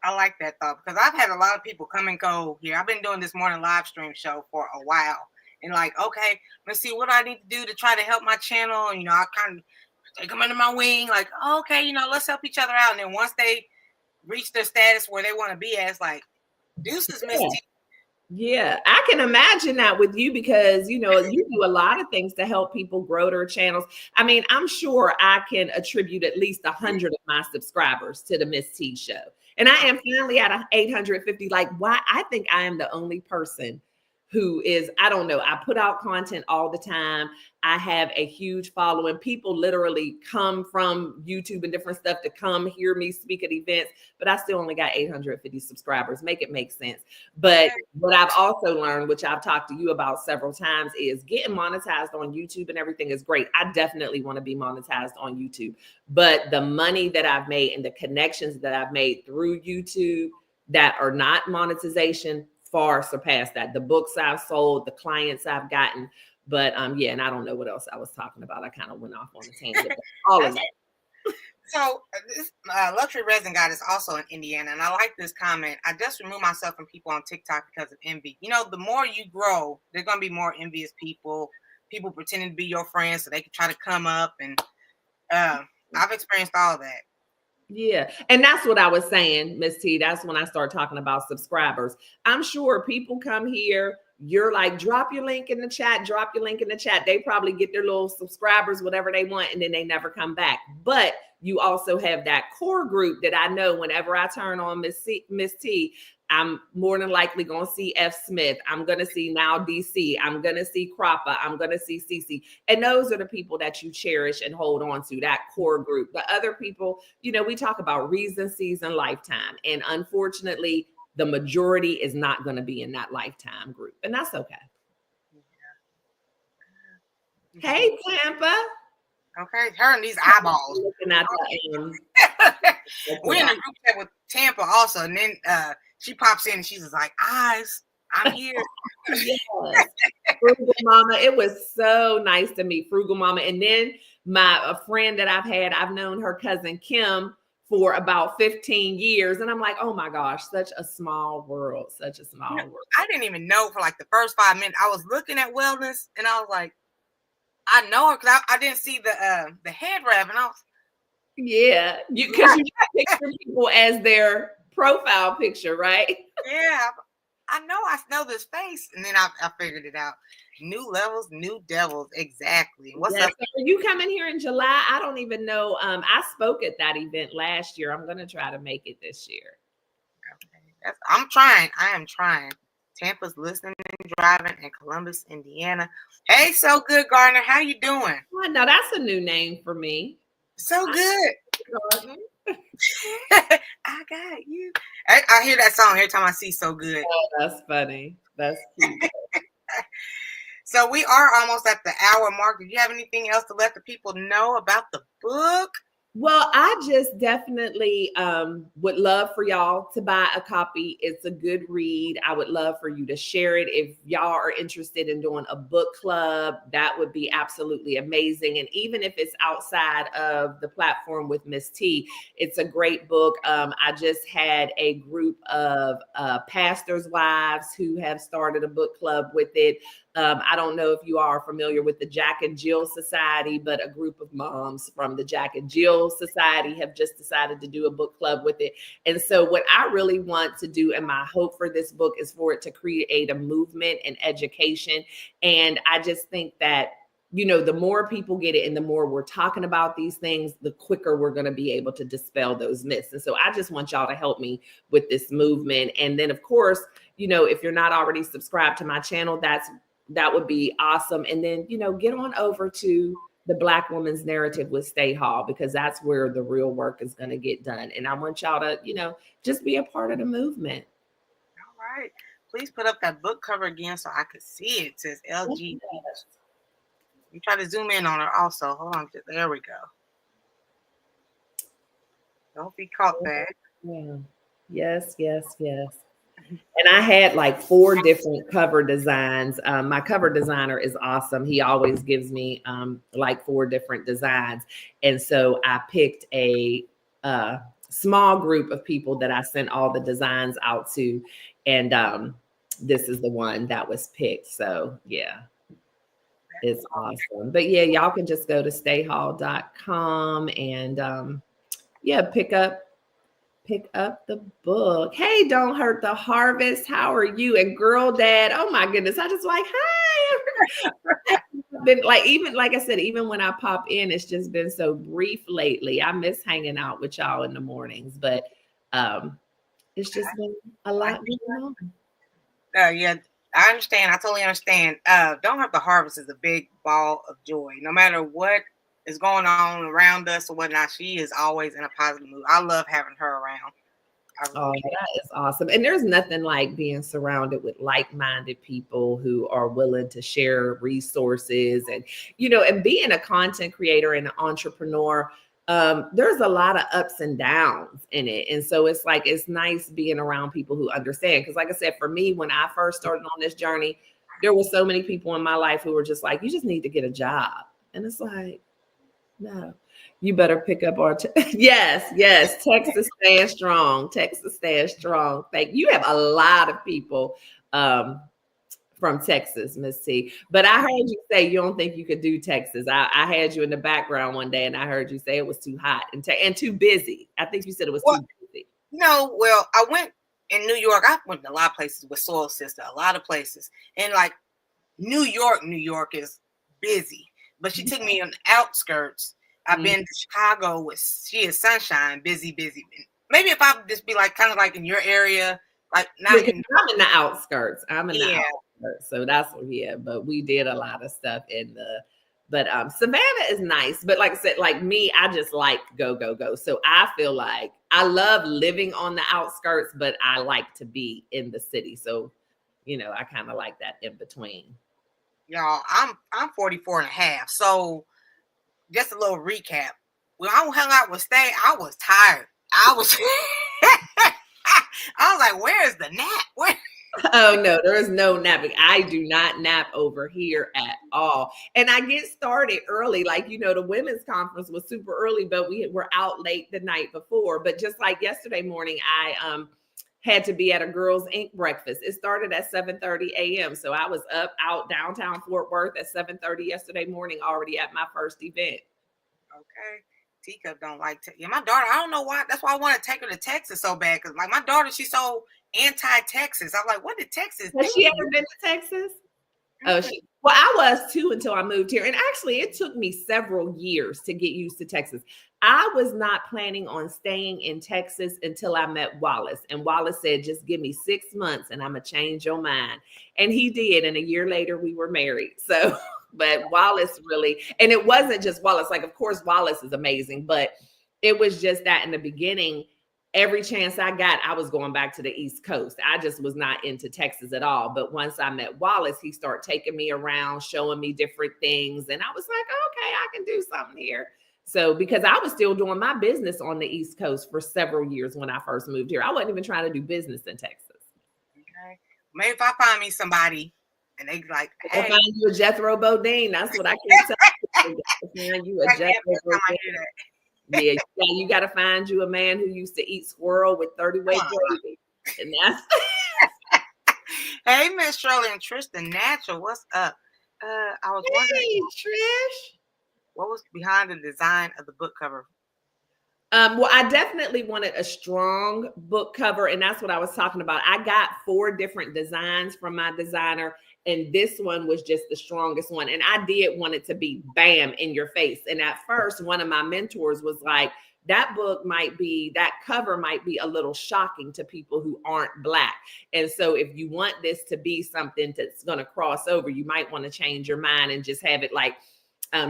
I like that thought, because I've had a lot of people come and go here. I've been doing this morning live stream show for a while. And like, okay, let's see what I need to do to try to help my channel. And, I kind of take them under my wing, like, oh, okay, let's help each other out. And then once they reach their status where they want to be at, it's like, deuces, Miss T. Yeah, I can imagine that with you, because, you do a lot of things to help people grow their channels. I mean, I'm sure I can attribute at least 100 of my subscribers to the Miss T show. And I am finally at 850. Like, why? I think I am the only person who is, I don't know, I put out content all the time. I have a huge following. People literally come from YouTube and different stuff to come hear me speak at events, but I still only got 850 subscribers. Make it make sense. But what I've also learned, which I've talked to you about several times, is getting monetized on YouTube and everything is great. I definitely want to be monetized on YouTube, but the money that I've made and the connections that I've made through YouTube that are not monetization far surpassed that. The books I've sold, the clients I've gotten. But yeah, and I don't know what else I was talking about. I kind of went off on a tangent. All of that. So this luxury resin guide is also in Indiana, and I like this comment. I just remove myself from people on TikTok because of envy. The more you grow, there's gonna be more envious people pretending to be your friends so they can try to come up, and I've experienced all that. Yeah. And that's what I was saying, Miss T. That's when I start talking about subscribers. I'm sure people come here. You're like, drop your link in the chat, drop your link in the chat. They probably get their little subscribers, whatever they want, and then they never come back. But you also have that core group that I know whenever I turn on Miss T, I'm more than likely going to see F. Smith. I'm going to see now DC. I'm going to see Croppa. I'm going to see CC. And those are the people that you cherish and hold on to, that core group. The other people, we talk about reason, season, lifetime. And unfortunately, the majority is not going to be in that lifetime group. And that's okay. Yeah. Hey, Tampa. Okay, her and these eyeballs. Looking at the, We're in a group chat with Tampa also, and then she pops in and she's just like, "Eyes, I'm here." Yes. Frugal Mama. It was so nice to meet Frugal Mama. And then a friend that I've known her cousin Kim for about 15 years. And I'm like, oh my gosh, such a small world, such a small world. I didn't even know for like the first 5 minutes. I was looking at Wellness and I was like, I know her because I didn't see the head wrap, and I was, yeah, because you picture people as their profile picture, right? Yeah, I know this face, and then I figured it out. New levels, new devils, exactly. What's up? So are you coming here in July? I don't even know. I spoke at that event last year. I'm gonna try to make it this year. Okay. I'm trying. I am trying. Tampa's listening and driving in Columbus, Indiana. Hey, So Good Gardner, how you doing? Oh, now that's a new name for me. So Good Gardner. I got you. I hear that song every time I see So Good. Oh, that's funny. That's cute. So we are almost at the hour mark. Do you have anything else to let the people know about the book? Well, I just definitely would love for y'all to buy a copy. It's a good read. I would love for you to share it. If y'all are interested in doing a book club, that would be absolutely amazing. And even if it's outside of the platform with Miss T, it's a great book. I just had a group of pastors' wives who have started a book club with it. I don't know if you are familiar with the Jack and Jill Society, but a group of moms from the Jack and Jill Society have just decided to do a book club with it. And so what I really want to do, and my hope for this book, is for it to create a movement and education. And I just think that, you know, the more people get it and the more we're talking about these things, the quicker we're going to be able to dispel those myths. And so I just want y'all to help me with this movement. And then, of course, you know, if you're not already subscribed to my channel, that would be awesome. And then, you know, get on over to the Black Woman's Narrative with Stae Hall, because that's where the real work is going to get done. And I want y'all to, you know, just be a part of the movement. All right. Please put up that book cover again so I could see it. It says LG. You try to zoom in on her also. Hold on. There we go. Don't be caught back. Yeah. Yes, yes, yes. And I had like 4 different cover designs. My cover designer is awesome. He always gives me like 4 different designs. And so I picked a small group of people that I sent all the designs out to. And this is the one that was picked. So yeah, it's awesome. But yeah, y'all can just go to staehall.com and yeah, pick up the book. Hey, Don't Hurt the Harvest. How are you? And Girl Dad. Oh my goodness. I just like, hi. Been like, even like I said, even when I pop in, it's just been so brief lately. I miss hanging out with y'all in the mornings, but it's just been a lot going on. Yeah, I understand. I totally understand. Don't Hurt the Harvest is a big ball of joy. No matter what is going on around us or whatnot, she is always in a positive mood. I love having her around. Oh, that is awesome. And there's nothing like being surrounded with like-minded people who are willing to share resources and, you know, and being a content creator and an entrepreneur, there's a lot of ups and downs in it. And so it's like, it's nice being around people who understand. Because like I said, for me, when I first started on this journey, there were so many people in my life who were just like, you just need to get a job. And it's like, no, you better pick up our yes. Texas stand strong. Texas stand strong. Thank you. You have a lot of people from Texas, Miss T. But I heard you say you don't think you could do Texas. I had you in the background one day, and I heard you say it was too hot and too busy. I think you said it was too busy. No, well, I went in New York. I went to a lot of places with Soul Sister, a lot of places, and like New York is busy. But she took me on the outskirts. I've been to Chicago with She Is Sunshine, busy. Maybe if I just be like kind of like in your area, like not I'm in the outskirts. I'm in the outskirts. So that's but we did a lot of stuff but Savannah is nice. But like I said, like me, I just like go. So I feel like I love living on the outskirts, but I like to be in the city. So, you know, I kind of like that in between. Y'all, I'm 44 and a half. So just a little recap. When I hung out with Stae, I was tired. I was like, where's the nap? Where? Oh no, there is no napping. I do not nap over here at all. And I get started early. Like, the women's conference was super early, but we were out late the night before. But just like yesterday morning, I had to be at a Girls Inc. breakfast. It started at 7:30 a.m. So I was up out downtown Fort Worth at 7:30 yesterday morning, already at my first event. Okay. Teacup don't like my daughter. I don't know why. That's why I want to take her to Texas so bad. Because like my daughter, she's so anti-Texas. I'm like, what did Texas do? Has she ever been to Texas? Oh, well, I was too until I moved here. And actually, it took me several years to get used to Texas. I was not planning on staying in Texas until I met Wallace. And Wallace said, just give me 6 months and I'm going to change your mind. And he did. And a year later, we were married. So, but Wallace really, and it wasn't just Wallace. Like, of course, Wallace is amazing, but it was just that in the beginning, every chance I got, I was going back to the East Coast. I just was not into Texas at all. But once I met Wallace, he started taking me around, showing me different things. And I was like, okay, I can do something here. So because I was still doing my business on the East Coast for several years when I first moved here. I wasn't even trying to do business in Texas. Okay. Maybe if I find me somebody and they like, hey. I'll find you a Jethro Bodine. That's what I can tell you. Find you a Jethro Bodine. Yeah, you got to find you a man who used to eat squirrel with 30-weight gravy. And that's Hey, Miss Shirley and Tristan Natural, what's up? I was wondering, Trish, what was behind the design of the book cover? Well, I definitely wanted a strong book cover, and that's what I was talking about. I got 4 different designs from my designer, and this one was just the strongest one. And I did want it to be bam in your face. And at first, one of my mentors was like, that cover might be a little shocking to people who aren't Black. And so if you want this to be something that's going to cross over, you might want to change your mind and just have it like,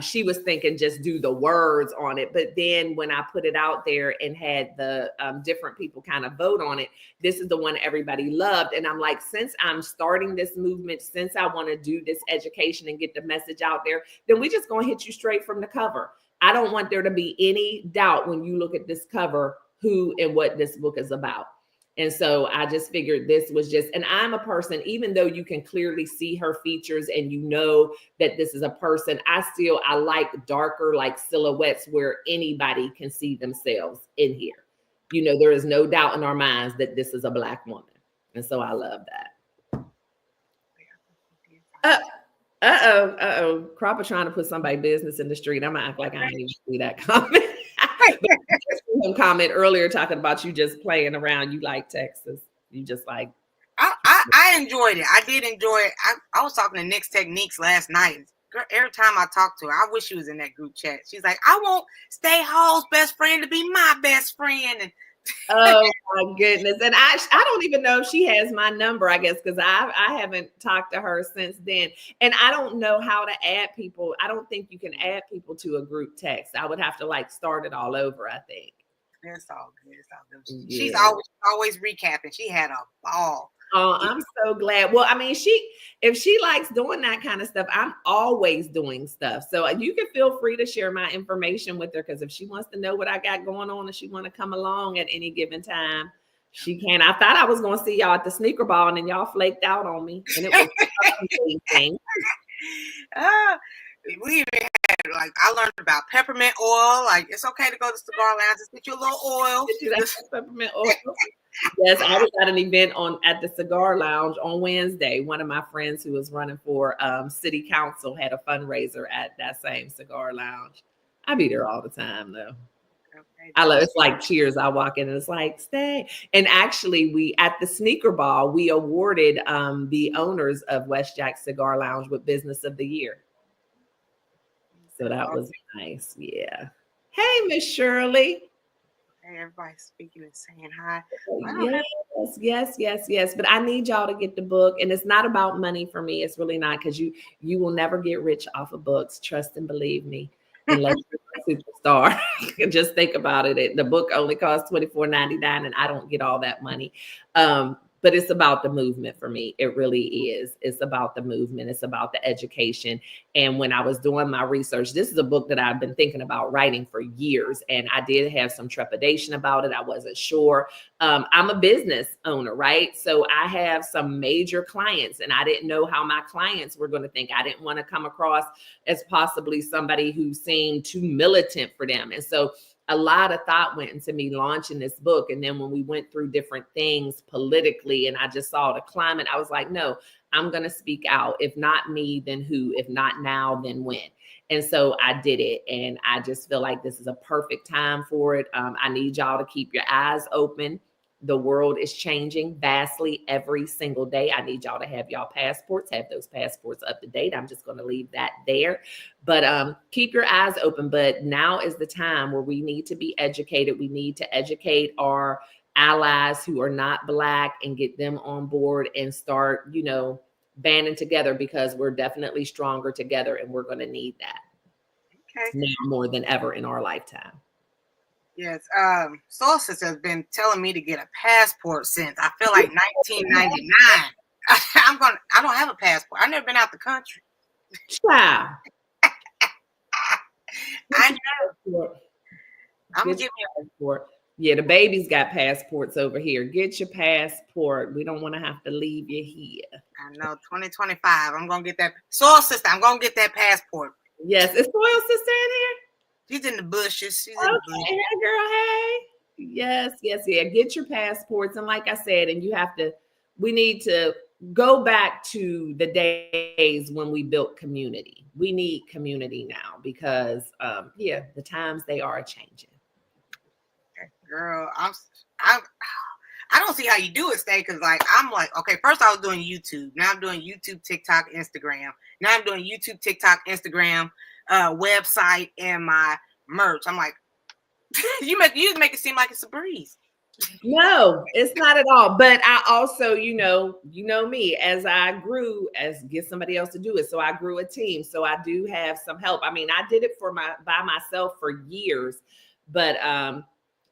she was thinking just do the words on it. But then when I put it out there and had the different people kind of vote on it, this is the one everybody loved. And I'm like, since I'm starting this movement, since I want to do this education and get the message out there, then we just going to hit you straight from the cover. I don't want there to be any doubt when you look at this cover, who and what this book is about. And so I just figured this was just, and I'm a person, even though you can clearly see her features and you know that this is a person, I like darker, like silhouettes where anybody can see themselves in here. There is no doubt in our minds that this is a Black woman. And so I love that. Cropper trying to put somebody's business in the street. I'm gonna act like I didn't even see that comment. Comment earlier talking about you just playing around. You like Texas. You just like. I enjoyed it. I did enjoy it. I was talking to Nick's Techniques last night. Girl, every time I talk to her, I wish she was in that group chat. She's like, I want Stae Hall's best friend to be my best friend. And oh my goodness. And I don't even know if she has my number, I guess, because I haven't talked to her since then. And I don't know how to add people. I don't think you can add people to a group text. I would have to like start it all over, I think. It's all good. It's all good. She's always recapping. She had a ball. Oh, I'm so glad. Well, I mean, if she likes doing that kind of stuff, I'm always doing stuff. So you can feel free to share my information with her, because if she wants to know what I got going on and she want to come along at any given time, she can. I thought I was going to see y'all at the sneaker ball, and then y'all flaked out on me, and it was amazing. We even had, like, I learned about peppermint oil. Like, it's okay to go to Cigar Lounge, just get you a little oil. Peppermint oil. Yes, I was at an event at the Cigar Lounge on Wednesday. One of my friends who was running for city council had a fundraiser at that same Cigar Lounge. I be there all the time, though. Okay. I love it's like Cheers. I walk in and it's like, Stae. And actually, we at the sneaker ball, we awarded the owners of West Jack Cigar Lounge with Business of the Year. So that was nice. Yeah. Hey, Miss Shirley. Hey, everybody's speaking and saying hi. Yes. But I need y'all to get the book. And it's not about money for me. It's really not, because you will never get rich off of books. Trust and believe me. Unless you're a superstar. Just think about it. The book only costs $24.99, and I don't get all that money. But but it's about the movement for me. It really is. It's about the movement. It's about the education. And when I was doing my research, this is a book that I've been thinking about writing for years. And I did have some trepidation about it. I wasn't sure. I'm a business owner, right? So I have some major clients, and I didn't know how my clients were going to think. I didn't want to come across as possibly somebody who seemed too militant for them. And so a lot of thought went into me launching this book. And then when we went through different things politically and I just saw the climate, I was like, no, I'm going to speak out. If not me, then who? If not now, then when? And so I did it. And I just feel like this is a perfect time for it. I need y'all to keep your eyes open. The world is changing vastly every single day. I need y'all to have y'all passports, have those passports up to date. I'm just going to leave that there. But keep your eyes open. But now is the time where we need to be educated. We need to educate our allies who are not Black and get them on board and start, banding together, because we're definitely stronger together and we're going to need that now more than ever in our lifetime. Yes, Soul Sister has been telling me to get a passport since I feel like 1999. I don't have a passport. I've never been out the country. Child. I know. I'm gonna give you a passport. Yeah, the babies got passports over here. Get your passport. We don't want to have to leave you here. I know, 2025. I'm gonna get that. Soul Sister, I'm gonna get that passport. Yes, is Soil Sister in here? She's in the bushes. She's in the bushes. Hey, girl, hey. Yes, yeah. Get your passports. And like I said, and we need to go back to the days when we built community. We need community now because, the times they are changing. Girl, I don't see how you do it, Stae, because I'm like, okay, first I was doing YouTube. Now I'm doing YouTube, TikTok, Instagram. Now I'm doing YouTube, TikTok, Instagram, website, and my merch. I'm like, you make it seem like it's a breeze. No, it's not at all. But I also, you know me, as I grew, get somebody else to do it. So I grew a team. So I do have some help. I mean, I did it by myself for years, but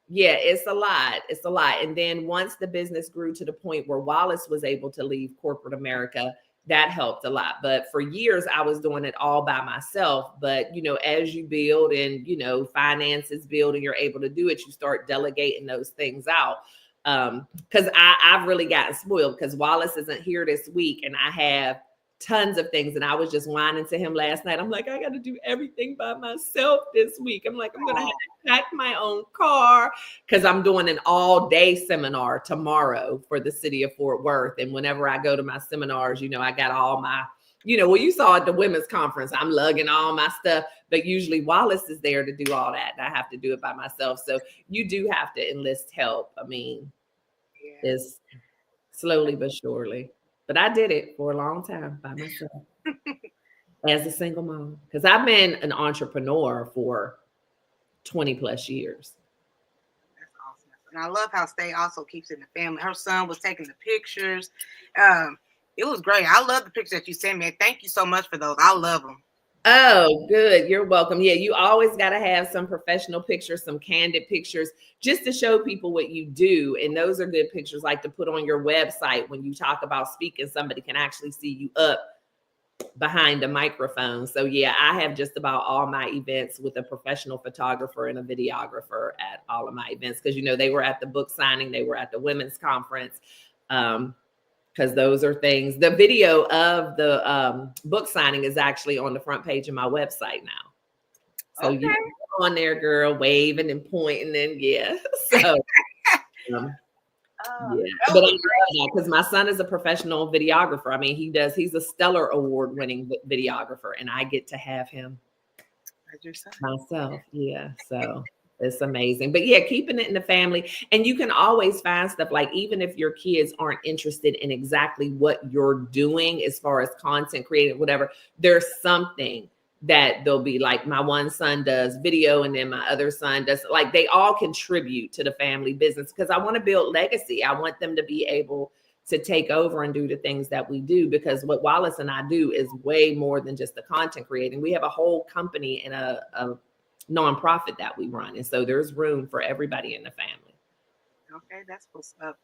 it's a lot. It's a lot. And then once the business grew to the point where Wallace was able to leave corporate America, that helped a lot. But for years, I was doing it all by myself. But, as you build and, finances build and you're able to do it, you start delegating those things out. Because I've really gotten spoiled because Wallace isn't here this week and I have tons of things. And I was just whining to him last night. I'm like, I got to do everything by myself this week. I'm like, I'm going to have to pack my own car because I'm doing an all day seminar tomorrow for the city of Fort Worth. And whenever I go to my seminars, I got all my, you saw at the women's conference, I'm lugging all my stuff, but usually Wallace is there to do all that. And I have to do it by myself. So you do have to enlist help. I mean, it's slowly but surely. But I did it for a long time by myself as a single mom because I've been an entrepreneur for 20 plus years. That's awesome. And I love how Stae also keeps it in the family. Her son was taking the pictures. It was great. I love the pictures that you sent me. Thank you so much for those. I love them. Oh, good. You're welcome. Yeah, you always got to have some professional pictures, some candid pictures, just to show people what you do. And those are good pictures, like to put on your website when you talk about speaking, somebody can actually see you up behind a microphone. So yeah, I have just about all my events with a professional photographer and a videographer at all of my events. Because, they were at the book signing, they were at the women's conference. Because those are things. The video of the book signing is actually on the front page of my website now. So you're on there, girl, waving and pointing and So but because my son is a professional videographer. I mean, he's a Stellar Award-winning videographer, and I get to have him myself. Yeah, so. It's amazing. But keeping it in the family. And you can always find stuff like, even if your kids aren't interested in exactly what you're doing as far as content creating, whatever, there's something that they'll be like, my one son does video and then my other son does, like, they all contribute to the family business because I want to build legacy. I want them to be able to take over and do the things that we do, because what Wallace and I do is way more than just the content creating. We have a whole company and a nonprofit that we run, and so there's room for everybody in the family. Okay, that's what's up.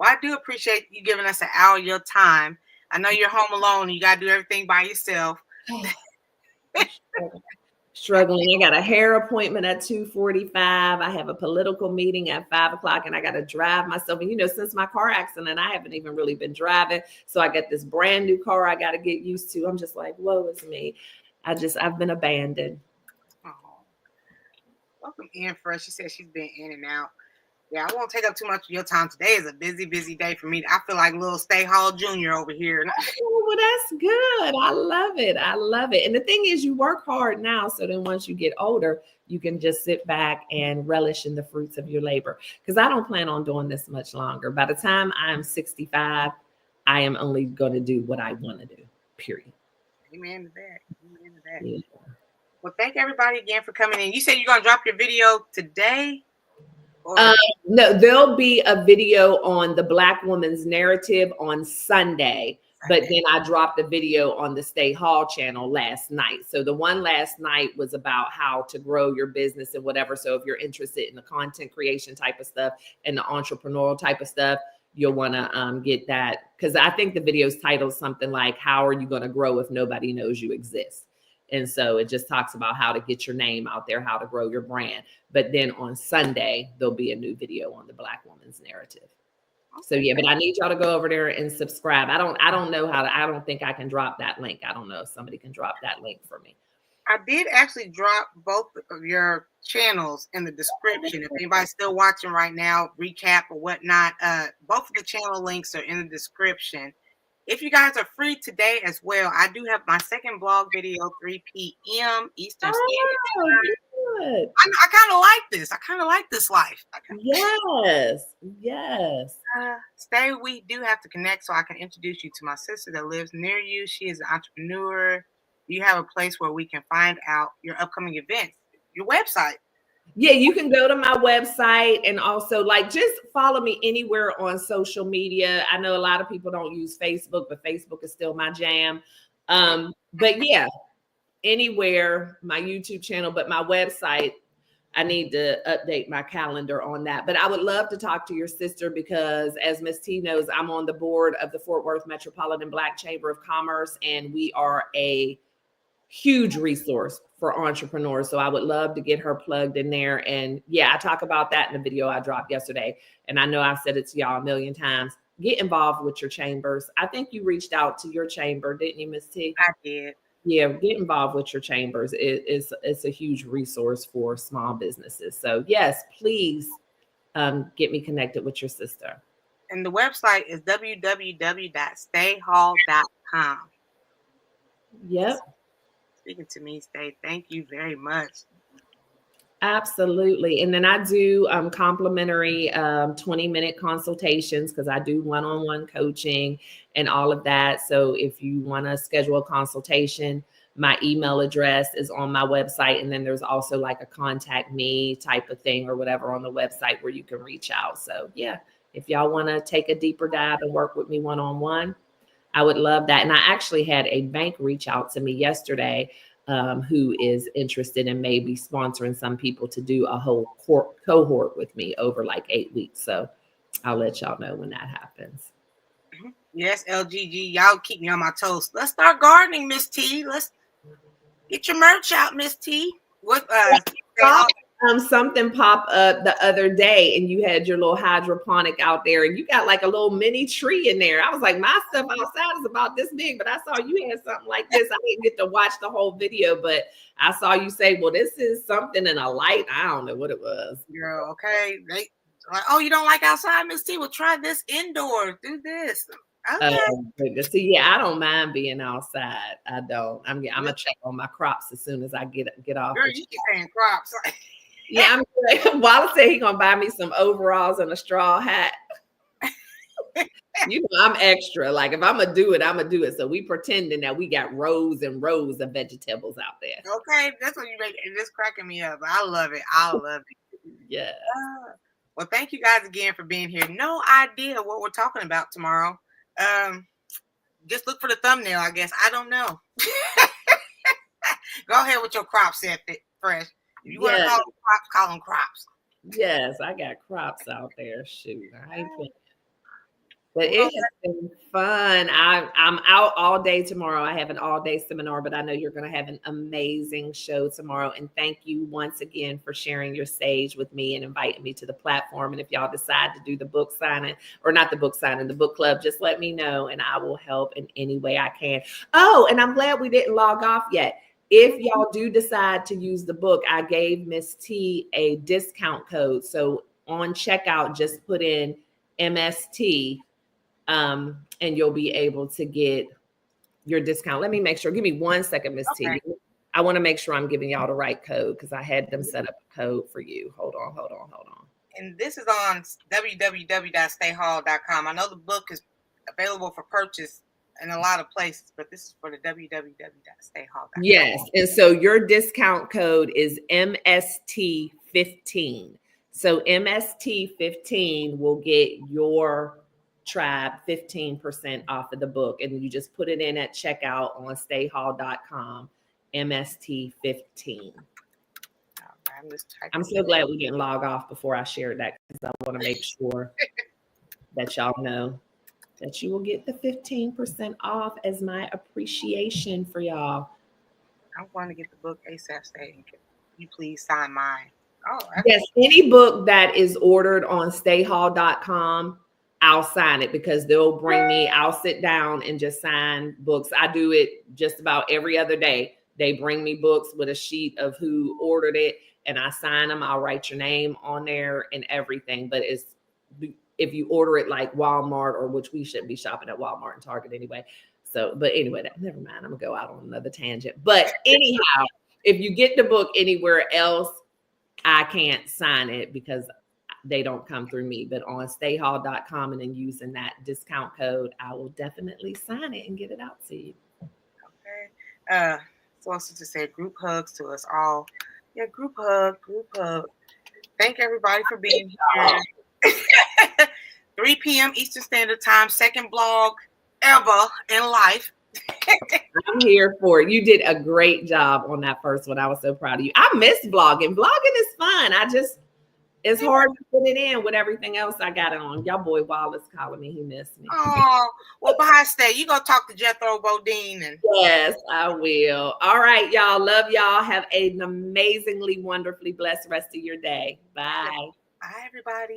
Well, I do appreciate you giving us an hour of your time. I know you're home alone and you got to do everything by yourself. Struggling. I got a hair appointment at 2:45. I have a political meeting at 5:00, and I got to drive myself. And since my car accident, I haven't even really been driving. So I got this brand new car I got to get used to. I'm just like, woe is me. I've been abandoned. Oh. Welcome in, Fresh. She said she's been in and out. Yeah, I won't take up too much of your time. Today is a busy, busy day for me. I feel like little Stae Hall Jr. over here. Oh, well, that's good. I love it. I love it. And the thing is, you work hard now. So then once you get older, you can just sit back and relish in the fruits of your labor. Because I don't plan on doing this much longer. By the time I'm 65, I am only going to do what I want to do, period. Amen to that. Amen to that. Yeah. Well, thank everybody again for coming in. You said you're going to drop your video today? No, there'll be a video on the Black woman's narrative on Sunday, but then I dropped a video on the Stae Hall channel last night. So the one last night was about how to grow your business and whatever. So if you're interested in the content creation type of stuff and the entrepreneurial type of stuff, you'll want to get that, because I think the video's titled something like, how are you going to grow if nobody knows you exist? And so it just talks about how to get your name out there, how to grow your brand. But then on Sunday, there'll be a new video on the Black woman's narrative. So yeah, but I need y'all to go over there and subscribe. I don't know how to, I don't think I can drop that link. I don't know if somebody can drop that link for me. I did actually drop both of your channels in the description. If anybody's still watching right now, recap or whatnot, both of the channel links are in the description. If you guys are free today as well, I do have my second blog video, 3 p.m. Eastern Standard Time. I kind of like this. I kind of like this life. Yes. Yes. Stae, we do have to connect so I can introduce you to my sister that lives near you. She is an entrepreneur. Do you have a place where we can find out your upcoming events, your website? Yeah, you can go to my website and also just follow me anywhere on social media. I know a lot of people don't use Facebook, but Facebook is still my jam. But yeah, anywhere, my YouTube channel, but my website, I need to update my calendar on that. But I would love to talk to your sister because, as Ms. T knows, I'm on the board of the Fort Worth Metropolitan Black Chamber of Commerce, and we are a huge resource for entrepreneurs. So I would love to get her plugged in there. And yeah, I talk about that in the video I dropped yesterday. And I know I've said it to y'all a million times. Get involved with your chambers. I think you reached out to your chamber, didn't you, Ms. T? I did. Yeah, get involved with your chambers. It's a huge resource for small businesses. So yes, please get me connected with your sister. And the website is www.staehall.com. Yep. Speaking to me, Stae, thank you very much. Absolutely. And then I do complimentary 20-minute consultations because I do one-on-one coaching and all of that. So if you want to schedule a consultation, my email address is on my website. And then there's also like a contact me type of thing or whatever on the website where you can reach out. So yeah, if y'all want to take a deeper dive and work with me one-on-one, I would love that. And I actually had a bank reach out to me yesterday who is interested in maybe sponsoring some people to do a whole cohort with me over like 8 weeks. So I'll let y'all know when that happens. Yes, LGG, y'all keep me on my toes. Let's start gardening, Miss T. Let's get your merch out, Miss T. What something popped up the other day and you had your little hydroponic out there and you got like a little mini tree in there. I was like, my stuff outside is about this big, but I saw you had something like this. I didn't get to watch the whole video, but I saw you say, well, this is something in a light. I don't know what it was. Girl, okay. They like, oh, you don't like outside, Miss T? Well, try this indoors. Do this. Okay. See, yeah, I don't mind being outside. I don't. I'm gonna check on my crops as soon as I get off. Girl, you keep saying crops. Yeah, Wallace said he's gonna buy me some overalls and a straw hat. You know, I'm extra. Like if I'm gonna do it, I'm gonna do it. So we pretending that we got rows and rows of vegetables out there. Okay, that's what you make. It's just cracking me up. I love it. I love it. Yeah. Well, thank you guys again for being here. No idea what we're talking about tomorrow. Just look for the thumbnail, I guess. I don't know. Go ahead with your crops, Fresh. If you want to call them crops, call them crops. Yes, I got crops out there. Shoot, I ain't playing. But it has been fun. I'm out all day tomorrow. I have an all-day seminar, but I know you're going to have an amazing show tomorrow. And thank you once again for sharing your stage with me and inviting me to the platform. And if y'all decide to do the book signing, or not the book signing, the book club, just let me know and I will help in any way I can. Oh, and I'm glad we didn't log off yet. If y'all do decide to use the book, I gave Miss T a discount code. So on checkout, just put in MST. And you'll be able to get your discount. Let me make sure. Give me 1 second, Miss T. I want to make sure I'm giving y'all the right code because I had them set up a code for you. Hold on. And this is on www.staehall.com. I know the book is available for purchase in a lot of places, but this is for the www.staehall.com. Yes. And so your discount code is MST15. So MST15 will get your tribe 15% off of the book, and you just put it in at checkout on staehall.com, MST15. I'm so glad we didn't log off before I shared that because I want to make sure that y'all know that you will get the 15% off as my appreciation for y'all. I'm going to get the book ASAP. Stae, can you please sign mine? Oh, yes, any book that is ordered on staehall.com, I'll sign it because they'll bring me, I'll sit down and just sign books. I do it just about every other day. They bring me books with a sheet of who ordered it and I sign them. I'll write your name on there and everything. But it's, if you order it like Walmart, or which we shouldn't be shopping at Walmart and Target anyway. So, but anyway, never mind. I'm gonna go out on another tangent. But anyhow, if you get the book anywhere else, I can't sign it because they don't come through me, but on staehall.com and then using that discount code, I will definitely sign it and get it out to you. Okay. So also to say group hugs to us all. Yeah, group hug. Thank everybody for being here. 3 p.m. Eastern Standard Time, second blog ever in life. I'm here for it. You did a great job on that first one. I was so proud of you. I miss blogging. Blogging is fun. It's hard to put it in with everything else I got on. Y'all boy Wallace calling me. He missed me. Oh, well, bye, Stae. You go talk to Jethro Bodine. Yes, I will. All right, y'all. Love y'all. Have an amazingly, wonderfully blessed rest of your day. Bye. Bye, everybody.